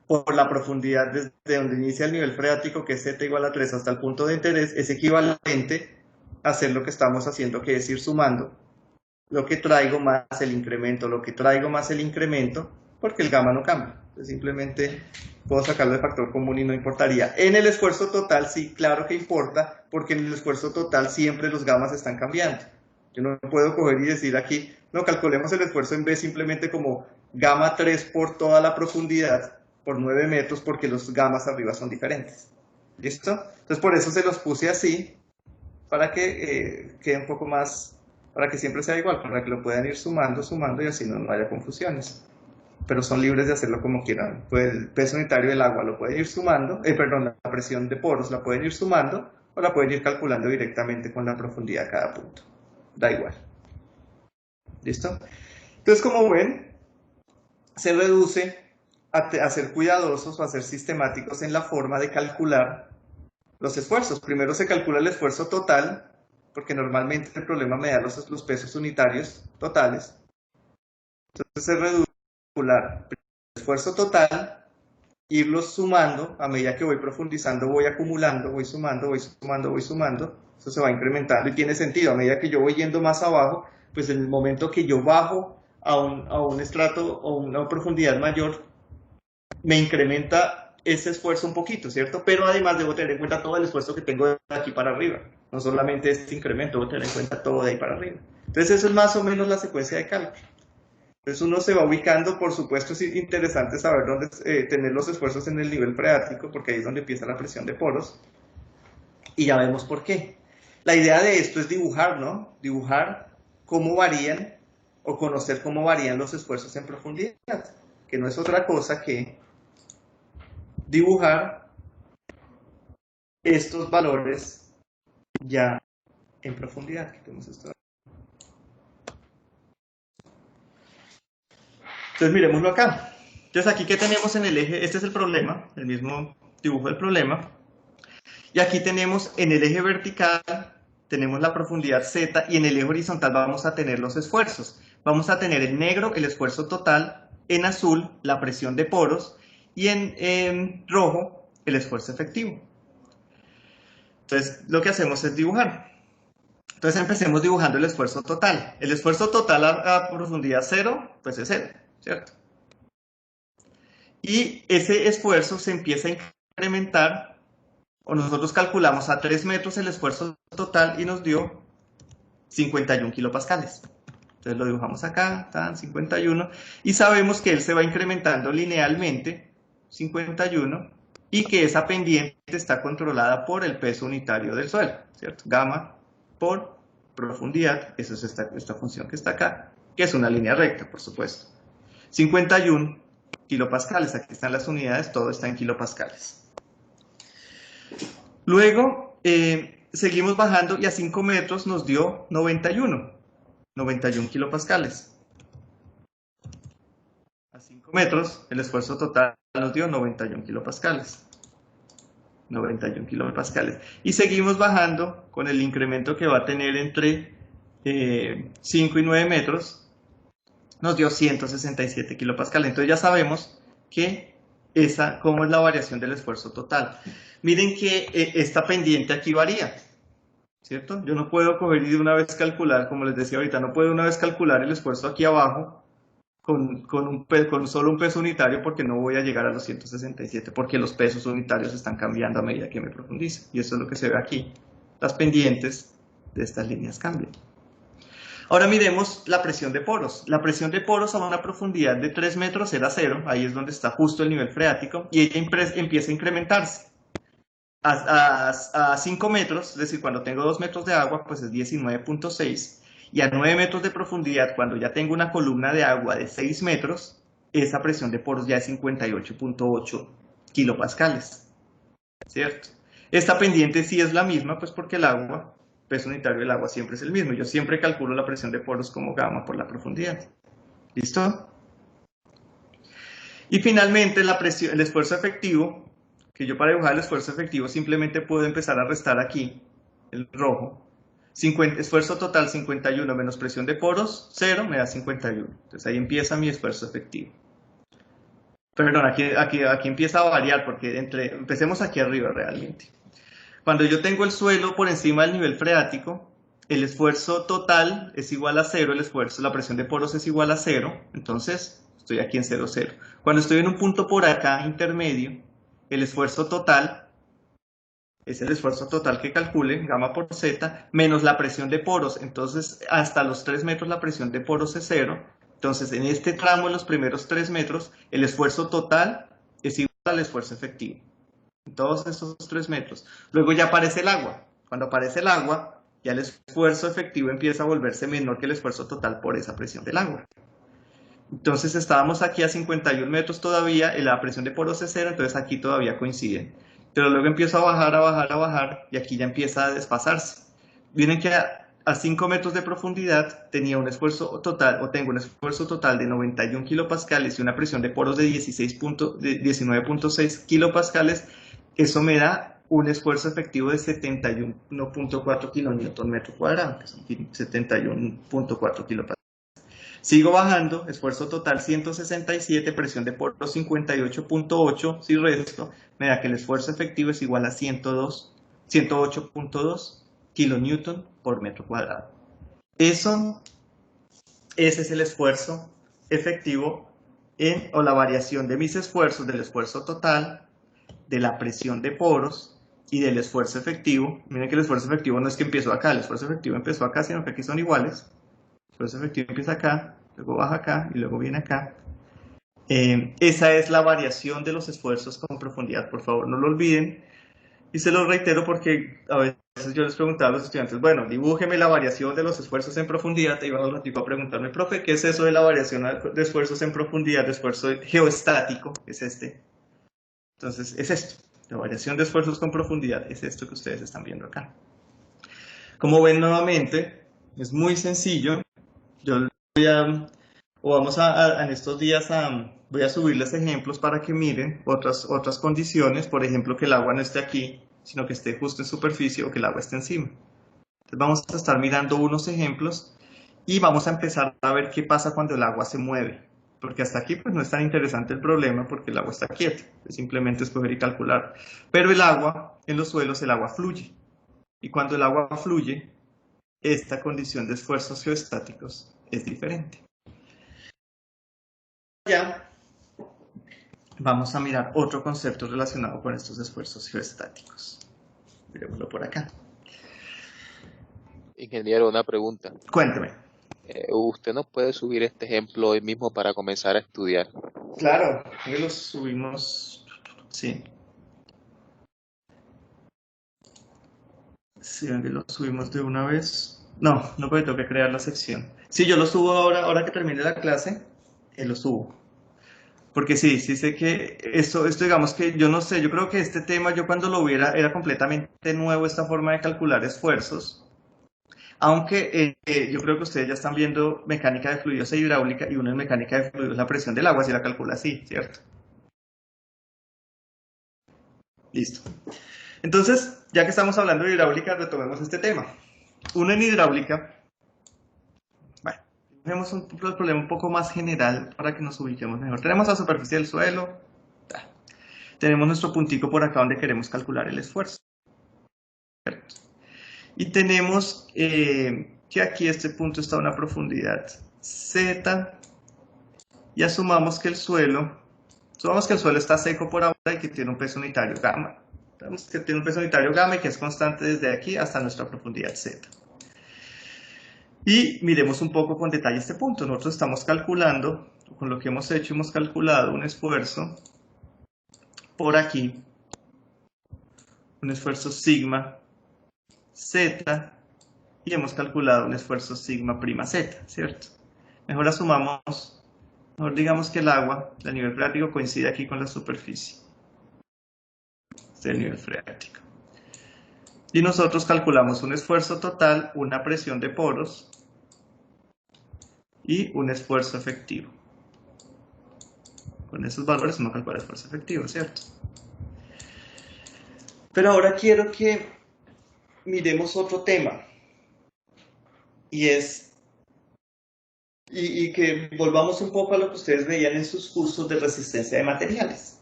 por la profundidad desde donde inicia el nivel freático, que es Z igual a 3 hasta el punto de interés, es equivalente a hacer lo que estamos haciendo, que es ir sumando lo que traigo más el incremento, lo que traigo más el incremento, porque el gamma no cambia. Entonces simplemente puedo sacarlo de factor común y no importaría. En el esfuerzo total sí, claro que importa, porque en el esfuerzo total siempre los gammas están cambiando. Yo no puedo coger y decir aquí, no, calculemos el esfuerzo en B simplemente como gamma 3 por toda la profundidad, por 9 metros, porque los gammas arriba son diferentes. ¿Listo? Entonces por eso se los puse así, para que quede un poco más, para que siempre sea igual, para que lo puedan ir sumando y así no haya confusiones. Pero son libres de hacerlo como quieran. Pues el peso unitario del agua lo pueden ir sumando, perdón, la presión de poros la pueden ir sumando o la pueden ir calculando directamente con la profundidad a cada punto. Da igual. ¿Listo? Entonces, como ven, se reduce a ser cuidadosos o a ser sistemáticos en la forma de calcular los esfuerzos. Primero se calcula el esfuerzo total, porque normalmente el problema me da los pesos unitarios totales. Entonces se reduce a calcular el esfuerzo total, irlos sumando, a medida que voy profundizando, voy acumulando, voy sumando, eso se va incrementando y tiene sentido, a medida que yo voy yendo más abajo, pues en el momento que yo bajo a un estrato o una profundidad mayor, me incrementa ese esfuerzo un poquito, ¿cierto? Pero además debo tener en cuenta todo el esfuerzo que tengo de aquí para arriba. No solamente este incremento, debo tener en cuenta todo de ahí para arriba. Entonces eso es más o menos la secuencia de cálculo. Entonces uno se va ubicando, por supuesto es interesante saber dónde tener los esfuerzos en el nivel freático, porque ahí es donde empieza la presión de poros. Y ya vemos por qué. La idea de esto es dibujar, ¿no? Dibujar cómo varían o conocer cómo varían los esfuerzos en profundidad, que no es otra cosa que dibujar estos valores ya en profundidad. Quitemos esto. Entonces miremoslo acá. Entonces aquí, ¿qué tenemos en el eje? Este es el problema, el mismo dibujo del problema. Y aquí tenemos en el eje vertical, tenemos la profundidad Z, y en el eje horizontal vamos a tener los esfuerzos. Vamos a tener en negro el esfuerzo total, en azul la presión de poros, y en rojo el esfuerzo efectivo. Entonces lo que hacemos es dibujar. Entonces empecemos dibujando el esfuerzo total. El esfuerzo total a profundidad 0, pues es 0, ¿cierto? Y ese esfuerzo se empieza a incrementar, o nosotros calculamos a 3 metros el esfuerzo total y nos dio 51 kilopascales. Entonces lo dibujamos acá, están 51, y sabemos que él se va incrementando linealmente, 51, y que esa pendiente está controlada por el peso unitario del suelo, ¿cierto? Gamma por profundidad, esa es esta función que está acá, que es una línea recta, por supuesto. 51 kilopascales, aquí están las unidades, todo está en kilopascales. Luego, seguimos bajando y a 5 metros nos dio 91 kilopascales. A 5 metros el esfuerzo total nos dio 91 kilopascales. 91 kilopascales. Y seguimos bajando con el incremento que va a tener entre 5 y 9 metros, nos dio 167 kilopascales. Entonces ya sabemos que cómo es la variación del esfuerzo total. Miren que esta pendiente aquí varía, ¿cierto? Yo no puedo coger y de una vez calcular, como les decía ahorita, no puedo de una vez calcular el esfuerzo aquí abajo con solo un peso unitario, porque no voy a llegar a los 167, porque los pesos unitarios están cambiando a medida que me profundice. Y eso es lo que se ve aquí. Las pendientes de estas líneas cambian. Ahora miremos la presión de poros. La presión de poros a una profundidad de 3 metros era 0, ahí es donde está justo el nivel freático, y ella empieza a incrementarse. A 5 metros, es decir, cuando tengo 2 metros de agua, pues es 19.6, y a 9 metros de profundidad, cuando ya tengo una columna de agua de 6 metros, esa presión de poros ya es 58.8 kilopascales, ¿cierto? Esta pendiente sí es la misma, pues porque el agua, peso unitario del agua siempre es el mismo. Yo siempre calculo la presión de poros como gamma por la profundidad. ¿Listo? Y finalmente el esfuerzo efectivo, que yo para dibujar el esfuerzo efectivo simplemente puedo empezar a restar aquí, el rojo. Esfuerzo total 51 menos presión de poros 0 me da 51. Entonces ahí empieza mi esfuerzo efectivo. Perdón, aquí empieza a variar, porque empecemos aquí arriba realmente. Cuando yo tengo el suelo por encima del nivel freático, el esfuerzo total es igual a 0, la presión de poros es igual a 0, entonces estoy aquí en 0, 0. Cuando estoy en un punto por acá intermedio, el esfuerzo total es el esfuerzo total que calcule, gamma por z, menos la presión de poros. Entonces hasta los 3 metros la presión de poros es 0. Entonces en este tramo, en los primeros 3 metros, el esfuerzo total es igual al esfuerzo efectivo. Todos esos 3 metros. Luego ya aparece el agua. Cuando aparece el agua, ya el esfuerzo efectivo empieza a volverse menor que el esfuerzo total por esa presión del agua. Entonces estábamos aquí a 51 metros todavía, y la presión de poros es 0, entonces aquí todavía coinciden. Pero luego empiezo a bajar, a bajar, a bajar, y aquí ya empieza a desfasarse. Miren que a 5 metros de profundidad tenía un esfuerzo total, o tengo un esfuerzo total de 91 kilopascales y una presión de poros de 19.6 kilopascales. Eso me da un esfuerzo efectivo de 71.4 kilonewton metro cuadrado, que son 71.4 kilopascales. Sigo bajando, esfuerzo total 167, presión de poros 58.8, si resto, me da que el esfuerzo efectivo es igual a 108.2 kilonewton por metro cuadrado. Ese es el esfuerzo efectivo o la variación de mis esfuerzos, del esfuerzo total, de la presión de poros y del esfuerzo efectivo. Miren que el esfuerzo efectivo no es que empezó acá, el esfuerzo efectivo empezó acá, sino que aquí son iguales. El esfuerzo efectivo empieza acá, luego baja acá y luego viene acá. Esa es la variación de los esfuerzos con profundidad, por favor no lo olviden. Y se lo reitero porque a veces yo les preguntaba a los estudiantes, bueno, dibújeme la variación de los esfuerzos en profundidad, y iban al ratico a preguntarme, profe, ¿qué es eso de la variación de esfuerzos en profundidad, de esfuerzo geoestático? Es este. Entonces, es esto, la variación de esfuerzos con profundidad, es esto que ustedes están viendo acá. Como ven nuevamente, es muy sencillo. Yo voy a o vamos en estos días voy a subirles ejemplos para que miren otras condiciones, por ejemplo, que el agua no esté aquí, sino que esté justo en superficie o que el agua esté encima. Entonces vamos a estar mirando unos ejemplos y vamos a empezar a ver qué pasa cuando el agua se mueve. Porque hasta aquí pues no es tan interesante el problema porque el agua está quieta, es simplemente escoger y calcular. Pero el agua, en los suelos, el agua fluye. Y cuando el agua fluye, esta condición de esfuerzos geostáticos es diferente. Ya vamos a mirar otro concepto relacionado con estos esfuerzos geostáticos. Miremoslo por acá. Ingeniero, una pregunta. Cuénteme. ¿Usted nos puede subir este ejemplo hoy mismo para comenzar a estudiar? Claro, hoy los subimos. Sí. Sí, que lo subimos de una vez. No, no porque tengo que crear la sección. Sí, yo lo subo ahora que termine la clase, lo subo. Porque sí sé que esto digamos que yo no sé, yo creo que este tema yo cuando lo viera era completamente nuevo esta forma de calcular esfuerzos. Aunque yo creo que ustedes ya están viendo mecánica de fluidos e hidráulica y uno en mecánica de fluidos la presión del agua si la calcula así, ¿cierto? Listo. Entonces, ya que estamos hablando de hidráulica, retomemos este tema. Uno en hidráulica, bueno, vemos un problema un poco más general para que nos ubiquemos mejor. Tenemos la superficie del suelo, tenemos nuestro puntico por acá donde queremos calcular el esfuerzo. ¿Cierto? Y tenemos que aquí este punto está a una profundidad Z y asumamos que el suelo está seco por ahora y que tiene un peso unitario gamma. Sabemos que tiene un peso unitario gamma y que es constante desde aquí hasta nuestra profundidad Z. Y miremos un poco con detalle este punto. Nosotros estamos calculando, con lo que hemos hecho, hemos calculado un esfuerzo por aquí, un esfuerzo sigma Z, y hemos calculado un esfuerzo sigma prima Z, ¿cierto? Mejor asumamos, mejor digamos que el agua del nivel freático coincide aquí con la superficie. Este es el nivel freático. Y nosotros calculamos un esfuerzo total, una presión de poros y un esfuerzo efectivo. Con esos valores uno calcula el esfuerzo efectivo, ¿cierto? Pero ahora quiero que miremos otro tema. Y es, y que volvamos un poco a lo que ustedes veían en sus cursos de resistencia de materiales.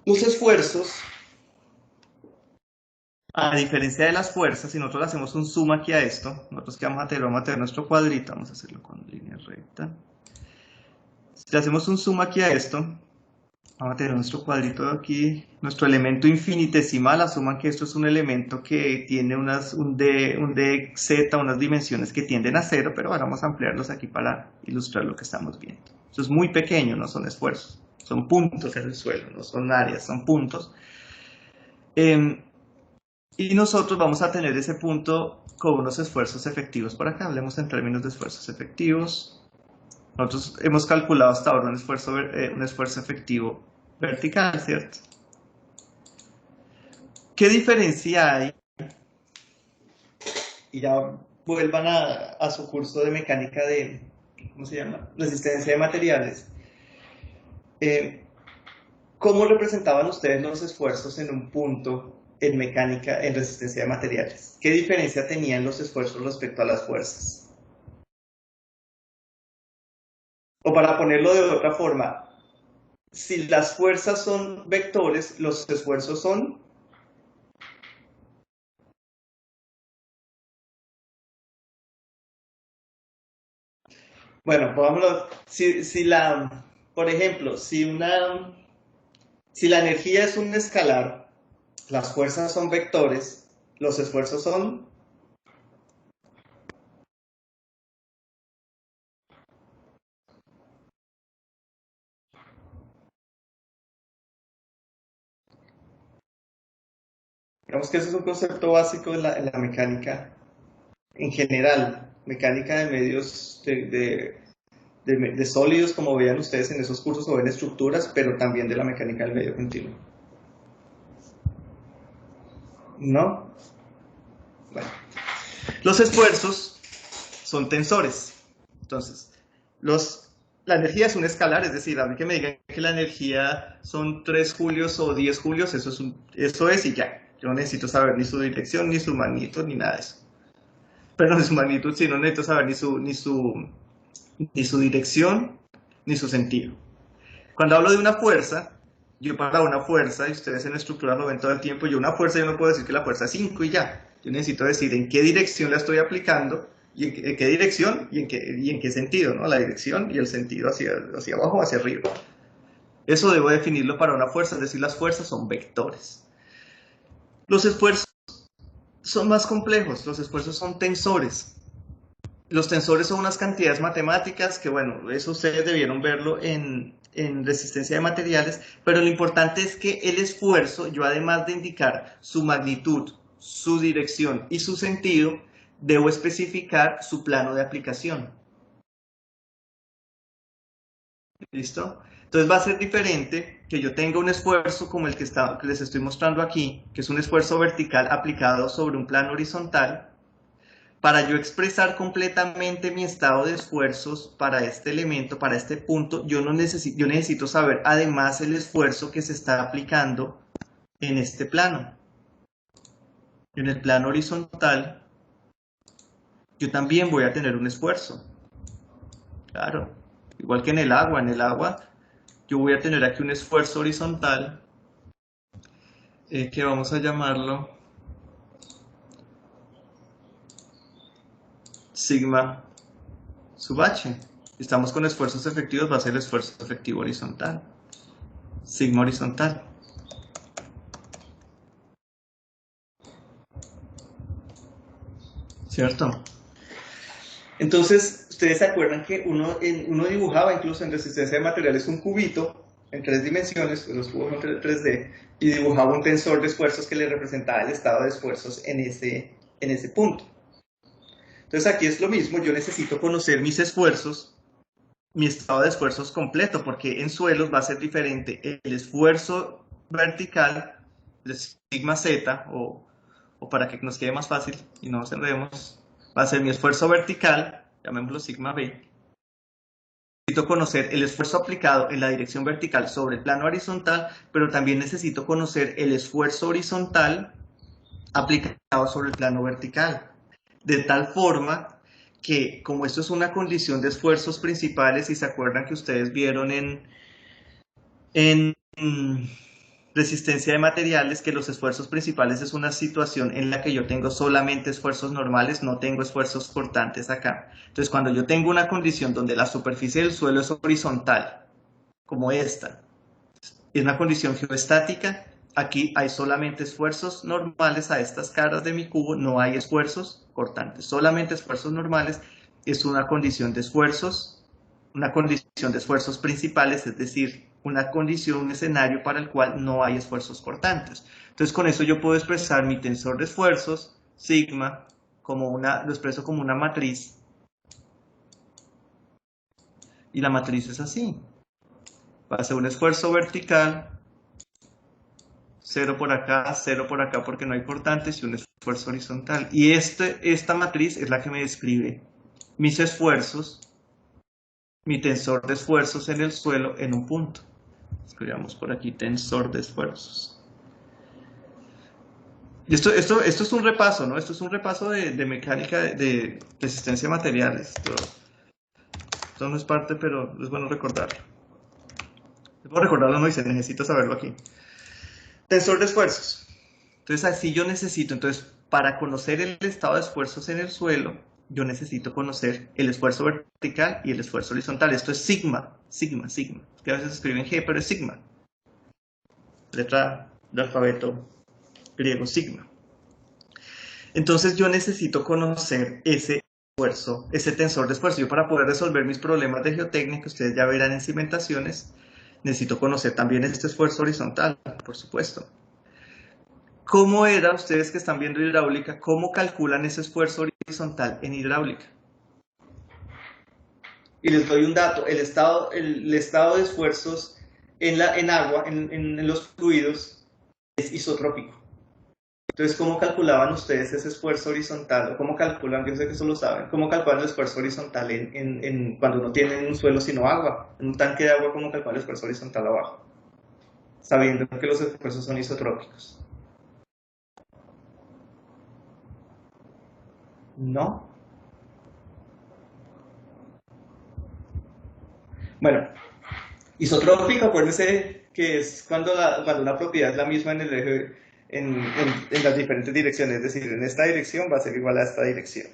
Los esfuerzos, a diferencia de las fuerzas, si nosotros hacemos un zoom aquí a esto, nosotros que vamos a tener nuestro cuadrito, vamos a hacerlo con línea recta. Si hacemos un zoom aquí a esto, vamos a tener nuestro cuadrito de aquí, nuestro elemento infinitesimal, asuman que esto es un elemento que tiene un dz, unas dimensiones que tienden a cero, pero vamos a ampliarlos aquí para ilustrar lo que estamos viendo. Esto es muy pequeño, no son esfuerzos, son puntos en el suelo, no son áreas, son puntos. Y nosotros vamos a tener ese punto con unos esfuerzos efectivos por acá, hablemos en términos de esfuerzos efectivos. Nosotros hemos calculado hasta ahora un esfuerzo efectivo vertical, ¿cierto? ¿Qué diferencia hay? Y ya vuelvan a su curso de mecánica de, ¿cómo se llama? Resistencia de materiales. ¿Cómo representaban ustedes los esfuerzos en un punto en mecánica, en resistencia de materiales? ¿Qué diferencia tenían los esfuerzos respecto a las fuerzas? O para ponerlo de otra forma, si las fuerzas son vectores, los esfuerzos son... Bueno, pongámoslo, por ejemplo, si la energía es un escalar, las fuerzas son vectores, los esfuerzos son... Digamos que ese es un concepto básico en la mecánica en general, mecánica de medios de sólidos, como veían ustedes en esos cursos, o en estructuras, pero también de la mecánica del medio continuo. ¿No? Bueno. Los esfuerzos son tensores. Entonces, la energía es un escalar, es decir, a mí que me digan que la energía son 3 julios o 10 julios, eso es y ya. Yo no necesito saber ni su dirección, ni su magnitud, ni nada de eso. Pero ni su magnitud, sí, no necesito saber ni su dirección, ni su sentido. Cuando hablo de una fuerza, yo para una fuerza, y ustedes en la estructura lo ven todo el tiempo, una fuerza yo no puedo decir que la fuerza es 5 y ya. Yo necesito decir en qué dirección la estoy aplicando, y en qué dirección y en qué sentido, ¿no? La dirección y el sentido hacia abajo o hacia arriba. Eso debo definirlo para una fuerza, es decir, las fuerzas son vectores. Los esfuerzos son más complejos, los esfuerzos son tensores. Los tensores son unas cantidades matemáticas que, bueno, eso ustedes debieron verlo en resistencia de materiales, pero lo importante es que el esfuerzo, yo además de indicar su magnitud, su dirección y su sentido, debo especificar su plano de aplicación. ¿Listo? Entonces va a ser diferente que yo tenga un esfuerzo como el que les estoy mostrando aquí, que es un esfuerzo vertical aplicado sobre un plano horizontal. Para yo expresar completamente mi estado de esfuerzos para este elemento, para este punto, yo necesito saber además el esfuerzo que se está aplicando en este plano. En el plano horizontal, yo también voy a tener un esfuerzo. Claro, igual que en el agua yo voy a tener aquí un esfuerzo horizontal que vamos a llamarlo sigma sub h. Estamos con esfuerzos efectivos, va a ser el esfuerzo efectivo horizontal. Sigma horizontal. ¿Cierto? Entonces, ustedes se acuerdan que uno dibujaba incluso en resistencia de materiales un cubito en 3 dimensiones, los cubos en 3D, y dibujaba un tensor de esfuerzos que le representaba el estado de esfuerzos en ese punto. Entonces aquí es lo mismo, yo necesito conocer mis esfuerzos, mi estado de esfuerzos completo, porque en suelos va a ser diferente el esfuerzo vertical, el sigma z, o para que nos quede más fácil y no nos enredemos, va a ser mi esfuerzo vertical, llamémoslo sigma b. Necesito conocer el esfuerzo aplicado en la dirección vertical sobre el plano horizontal, pero también necesito conocer el esfuerzo horizontal aplicado sobre el plano vertical. De tal forma que, como esto es una condición de esfuerzos principales, y se acuerdan que ustedes vieron en resistencia de materiales, que los esfuerzos principales es una situación en la que yo tengo solamente esfuerzos normales, no tengo esfuerzos cortantes acá. Entonces, cuando yo tengo una condición donde la superficie del suelo es horizontal, como esta, es una condición geostática, aquí hay solamente esfuerzos normales a estas caras de mi cubo, no hay esfuerzos cortantes, solamente esfuerzos normales. Es una condición de esfuerzos principales, es decir, una condición, un escenario para el cual no hay esfuerzos cortantes. Entonces, con eso yo puedo expresar mi tensor de esfuerzos, sigma, lo expreso como una matriz. Y la matriz es así. Va a ser un esfuerzo vertical, 0 por acá porque no hay cortantes, y un esfuerzo horizontal. Y esta matriz es la que me describe mis esfuerzos, mi tensor de esfuerzos en el suelo en un punto. Escribamos por aquí tensor de esfuerzos. Y esto es un repaso, ¿no? Esto es un repaso de mecánica de resistencia a materiales. Esto no es parte, pero es bueno recordarlo. Es bueno recordarlo, no dice, necesito saberlo aquí. Tensor de esfuerzos. Entonces así yo necesito, para conocer el estado de esfuerzos en el suelo, yo necesito conocer el esfuerzo vertical y el esfuerzo horizontal. Esto es sigma. Que a veces escriben G, pero es sigma. Letra del alfabeto griego, sigma. Entonces yo necesito conocer ese esfuerzo, ese tensor de esfuerzo. Yo, para poder resolver mis problemas de geotécnica, ustedes ya verán en cimentaciones, necesito conocer también este esfuerzo horizontal, por supuesto. ¿Cómo era, ustedes que están viendo hidráulica, cómo calculan ese esfuerzo horizontal en hidráulica? Y les doy un dato, el estado de esfuerzos en agua, en los fluidos, es isotrópico. Entonces, ¿cómo calculaban ustedes ese esfuerzo horizontal? ¿O cómo calculan? Yo sé que eso lo saben. ¿Cómo calculan el esfuerzo horizontal cuando no tienen un suelo sino agua? En un tanque de agua, ¿cómo calculan el esfuerzo horizontal abajo? Sabiendo que los esfuerzos son isotrópicos. ¿No? Bueno, isotrópico, acuérdense que es cuando una propiedad es la misma en el eje, en las diferentes direcciones, es decir, en esta dirección va a ser igual a esta dirección.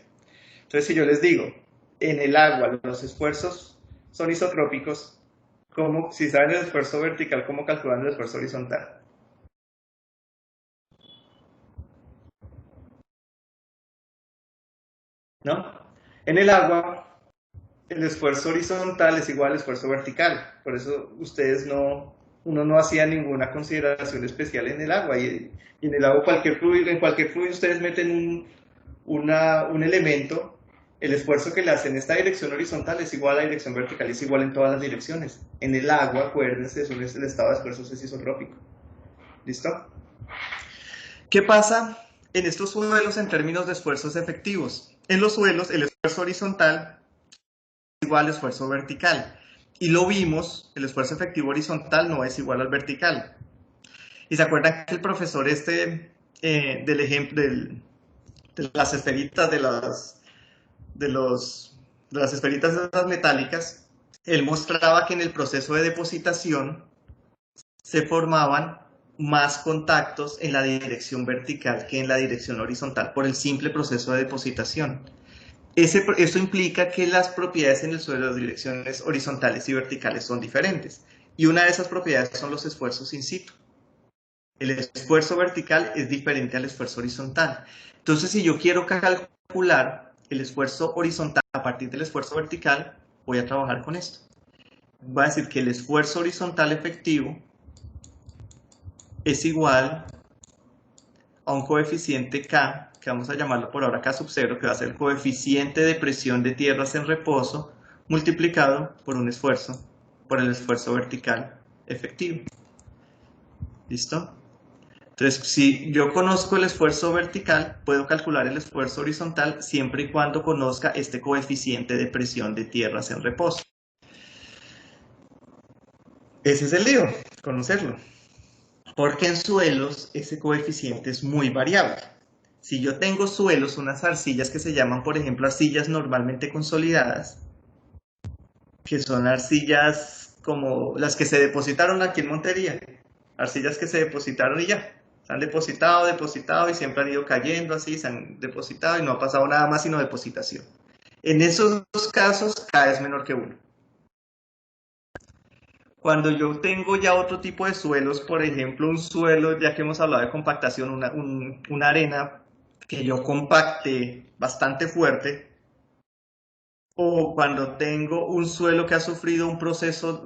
Entonces, si yo les digo, en el agua los esfuerzos son isotrópicos, ¿cómo, si saben el esfuerzo vertical, cómo calculan el esfuerzo horizontal? ¿No? En el agua, el esfuerzo horizontal es igual al esfuerzo vertical. Por eso uno no hacía ninguna consideración especial en el agua. Y en el agua, en cualquier fluido ustedes meten un elemento, el esfuerzo que le hace en esta dirección horizontal es igual a la dirección vertical, es igual en todas las direcciones. En el agua, acuérdense, eso es el estado de esfuerzos es isotrópico. ¿Listo? ¿Qué pasa en estos suelos en términos de esfuerzos efectivos? En los suelos, el esfuerzo horizontal es igual al esfuerzo vertical. Y lo vimos, el esfuerzo efectivo horizontal no es igual al vertical. Y se acuerdan que el profesor del ejemplo de las esferitas de las esferitas esas metálicas, él mostraba que en el proceso de depositación se formaban más contactos en la dirección vertical que en la dirección horizontal por el simple proceso de depositación. Eso implica que las propiedades en el suelo de las direcciones horizontales y verticales son diferentes. Y una de esas propiedades son los esfuerzos in situ. El esfuerzo vertical es diferente al esfuerzo horizontal. Entonces, si yo quiero calcular el esfuerzo horizontal a partir del esfuerzo vertical, voy a trabajar con esto. Voy a decir que el esfuerzo horizontal efectivo es igual a un coeficiente K, que vamos a llamarlo por ahora K sub 0, que va a ser el coeficiente de presión de tierras en reposo, multiplicado por por el esfuerzo vertical efectivo. ¿Listo? Entonces, si yo conozco el esfuerzo vertical, puedo calcular el esfuerzo horizontal siempre y cuando conozca este coeficiente de presión de tierras en reposo. Ese es el lío, conocerlo. Porque en suelos ese coeficiente es muy variable. Si yo tengo suelos, unas arcillas que se llaman, por ejemplo, arcillas normalmente consolidadas, que son arcillas como las que se depositaron aquí en Montería, arcillas que se depositaron y ya, se han depositado y siempre han ido cayendo así, se han depositado y no ha pasado nada más sino depositación. En esos dos casos, K es menor que 1. Cuando yo tengo ya otro tipo de suelos, por ejemplo, un suelo, ya que hemos hablado de compactación, una arena que yo compacte bastante fuerte, o cuando tengo un suelo que ha sufrido un proceso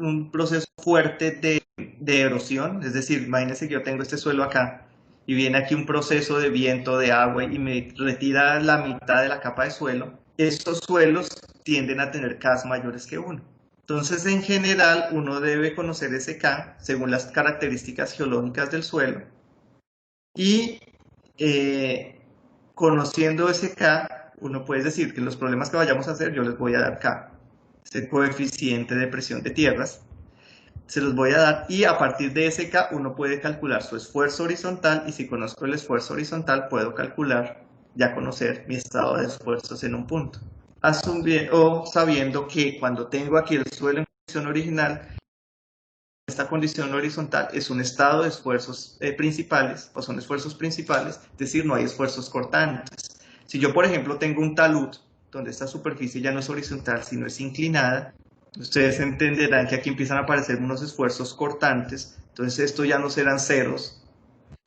fuerte de erosión, es decir, imagínense que yo tengo este suelo acá y viene aquí un proceso de viento, de agua y me retira la mitad de la capa de suelo, estos suelos tienden a tener Ks mayores que 1. Entonces, en general, uno debe conocer ese K según las características geológicas del suelo y conociendo ese K, uno puede decir que los problemas que vayamos a hacer, yo les voy a dar K, este coeficiente de presión de tierras, se los voy a dar y a partir de ese K uno puede calcular su esfuerzo horizontal y si conozco el esfuerzo horizontal puedo calcular, ya conocer mi estado de esfuerzos en un punto. O sabiendo que cuando tengo aquí el suelo en condición original, esta condición horizontal es un estado de esfuerzos principales, o son esfuerzos principales, es decir, no hay esfuerzos cortantes. Si yo, por ejemplo, tengo un talud, donde esta superficie ya no es horizontal, sino es inclinada, ustedes entenderán que aquí empiezan a aparecer unos esfuerzos cortantes, entonces estos ya no serán ceros,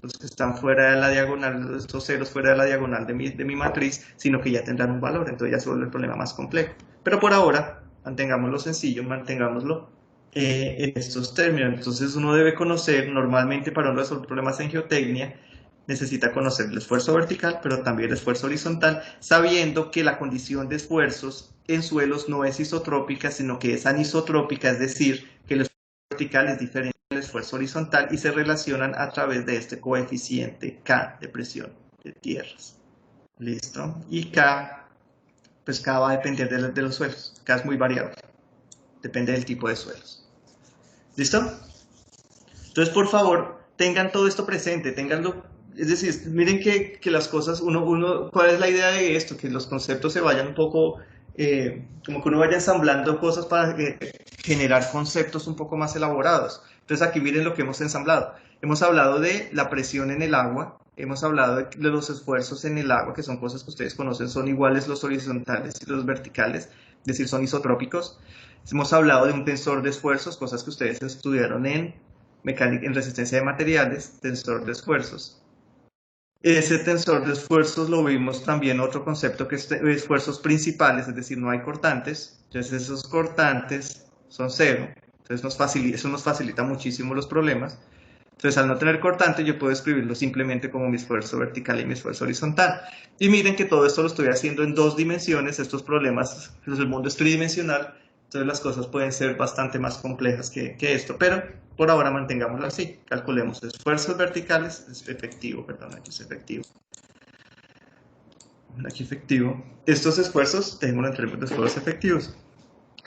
los que están fuera de la diagonal, estos ceros fuera de la diagonal de mi matriz, sino que ya tendrán un valor, entonces ya se vuelve el problema más complejo. Pero por ahora, mantengámoslo sencillo, mantengámoslo en estos términos. Entonces uno debe conocer, normalmente para uno resolver problemas en geotecnia, necesita conocer el esfuerzo vertical, pero también el esfuerzo horizontal, sabiendo que la condición de esfuerzos en suelos no es isotrópica, sino que es anisotrópica, es decir, que el esfuerzo vertical es diferente al el esfuerzo horizontal y se relacionan a través de este coeficiente K de presión de tierras. ¿Listo? Y K, pues K va a depender de los suelos. K es muy variable. Depende del tipo de suelos. ¿Listo? Entonces, por favor, tengan todo esto presente, tenganlo. Es decir, miren que las cosas, ¿cuál es la idea de esto? Que los conceptos se vayan un poco, como que uno vaya ensamblando cosas para generar conceptos un poco más elaborados. Entonces aquí miren lo que hemos ensamblado. Hemos hablado de la presión en el agua, hemos hablado de los esfuerzos en el agua, que son cosas que ustedes conocen, son iguales los horizontales y los verticales, es decir, son isotrópicos. Hemos hablado de un tensor de esfuerzos, cosas que ustedes estudiaron en mecánica, en resistencia de materiales, tensor de esfuerzos. Ese tensor de esfuerzos lo vimos también otro concepto que es esfuerzos principales, es decir, no hay cortantes. Entonces esos cortantes son cero. Entonces eso nos facilita muchísimo los problemas. Entonces al no tener cortante yo puedo escribirlo simplemente como mi esfuerzo vertical y mi esfuerzo horizontal. Y miren que todo esto lo estoy haciendo en 2 dimensiones. Estos problemas, pues el mundo es tridimensional. Entonces las cosas pueden ser bastante más complejas que esto, pero por ahora mantengámoslo así. Calculemos esfuerzos verticales, es efectivo, perdón, aquí es efectivo. Aquí efectivo. Estos esfuerzos, tenemos en términos de esfuerzos efectivos.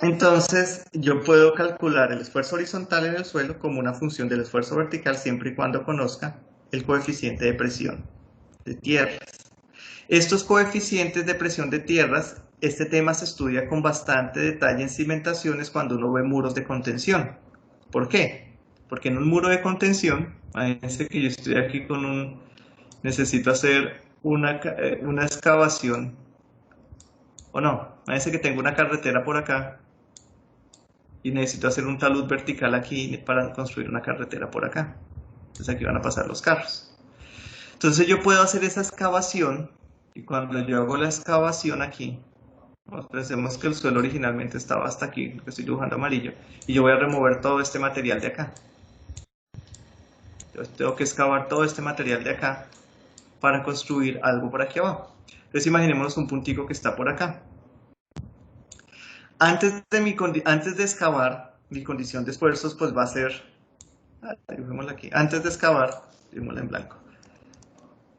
Entonces yo puedo calcular el esfuerzo horizontal en el suelo como una función del esfuerzo vertical siempre y cuando conozca el coeficiente de presión de tierras. Estos coeficientes de presión de tierras, este tema se estudia con bastante detalle en cimentaciones cuando uno ve muros de contención. ¿Por qué? Porque en un muro de contención, fíjense que yo estoy aquí necesito hacer una excavación, o no, fíjense que tengo una carretera por acá y necesito hacer un talud vertical aquí para construir una carretera por acá. Entonces aquí van a pasar los carros. Entonces yo puedo hacer esa excavación. Y cuando yo hago la excavación aquí, pensemos que el suelo originalmente estaba hasta aquí, lo que estoy dibujando amarillo, y yo voy a remover todo este material de acá. Entonces tengo que excavar todo este material de acá para construir algo por aquí abajo. Entonces imaginémonos un puntico que está por acá. Antes de excavar, mi condición de esfuerzos pues va a ser, dibujémosla aquí, antes de excavar, dibujémosla en blanco.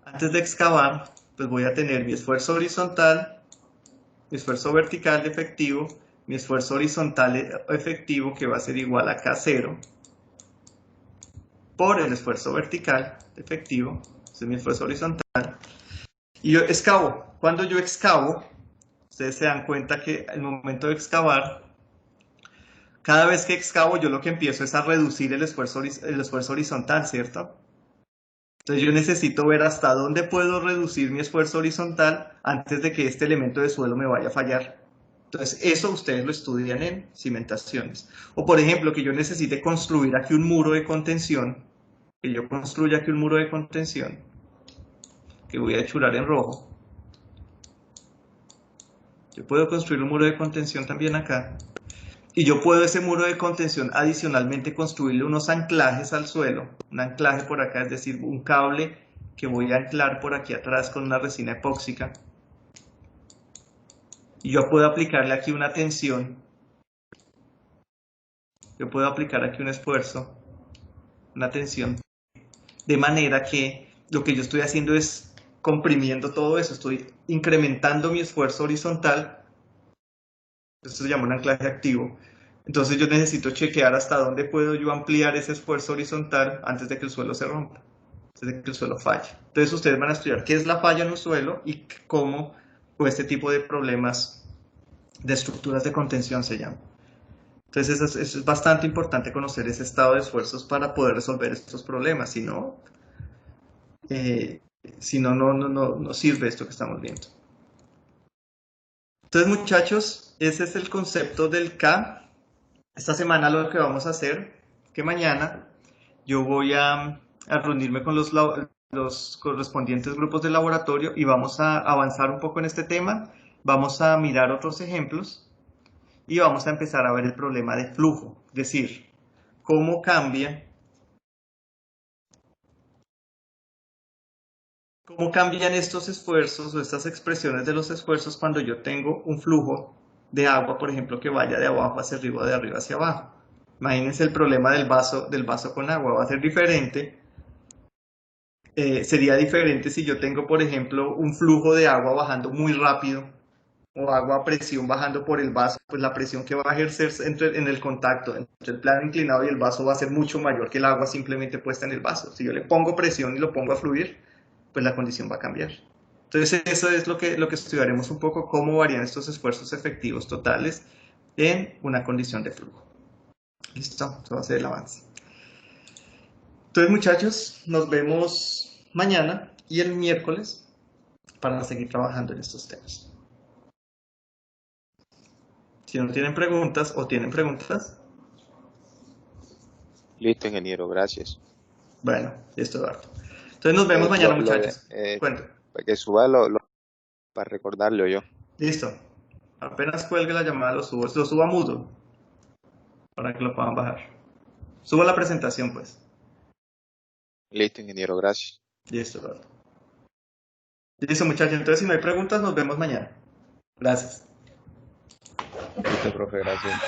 Antes de excavar, pues voy a tener mi esfuerzo horizontal, mi esfuerzo vertical efectivo, mi esfuerzo horizontal efectivo que va a ser igual a K0 por el esfuerzo vertical efectivo, ese es mi esfuerzo horizontal, y yo excavo. Cuando yo excavo, ustedes se dan cuenta que al momento de excavar, cada vez que excavo yo lo que empiezo es a reducir el esfuerzo horizontal, ¿cierto? Entonces yo necesito ver hasta dónde puedo reducir mi esfuerzo horizontal antes de que este elemento de suelo me vaya a fallar. Entonces eso ustedes lo estudian en cimentaciones. O por ejemplo que yo necesite construir aquí un muro de contención, que yo construya aquí un muro de contención, que voy a churar en rojo. Yo puedo construir un muro de contención también acá. Y yo puedo ese muro de contención adicionalmente construirle unos anclajes al suelo, un anclaje por acá, es decir, un cable que voy a anclar por aquí atrás con una resina epóxica. Y yo puedo aplicarle aquí una tensión, yo puedo aplicar aquí un esfuerzo, una tensión, de manera que lo que yo estoy haciendo es comprimiendo todo eso, estoy incrementando mi esfuerzo horizontal, esto se llama un anclaje activo. Entonces yo necesito chequear hasta dónde puedo yo ampliar ese esfuerzo horizontal antes de que el suelo se rompa, antes de que el suelo falle. Entonces ustedes van a estudiar qué es la falla en un suelo y cómo este tipo de problemas de estructuras de contención se llaman. Entonces eso es bastante importante conocer ese estado de esfuerzos para poder resolver estos problemas, si no, no sirve esto que estamos viendo. Entonces muchachos, ese es el concepto del K. Esta semana lo que vamos a hacer, que mañana yo voy a reunirme con los correspondientes grupos de laboratorio y vamos a avanzar un poco en este tema, vamos a mirar otros ejemplos y vamos a empezar a ver el problema de flujo, es decir, cómo cambian estos esfuerzos o estas expresiones de los esfuerzos cuando yo tengo un flujo de agua, por ejemplo, que vaya de abajo hacia arriba o de arriba hacia abajo. Imagínense el problema del vaso con agua. Va a ser diferente. Sería diferente si yo tengo, por ejemplo, un flujo de agua bajando muy rápido o agua a presión bajando por el vaso, pues la presión que va a ejercer en el contacto entre el plano inclinado y el vaso va a ser mucho mayor que el agua simplemente puesta en el vaso. Si yo le pongo presión y lo pongo a fluir, pues la condición va a cambiar. Entonces eso es lo que estudiaremos un poco, cómo varían estos esfuerzos efectivos totales en una condición de flujo. Listo, eso va a ser el avance. Entonces muchachos, nos vemos mañana y el miércoles para seguir trabajando en estos temas. Si no tienen preguntas o tienen preguntas, Listo, ingeniero, gracias. bueno, listo, Eduardo. Entonces nos vemos mañana, muchachos. Cuento. Para que suba para recordarlo yo. Listo. Apenas cuelgue la llamada, lo subo a mudo para que lo puedan bajar. Subo la presentación, pues. Listo, ingeniero, gracias. Listo, Eduardo. Listo, muchachos. Entonces, si no hay preguntas, nos vemos mañana. Gracias. Listo, profe, gracias.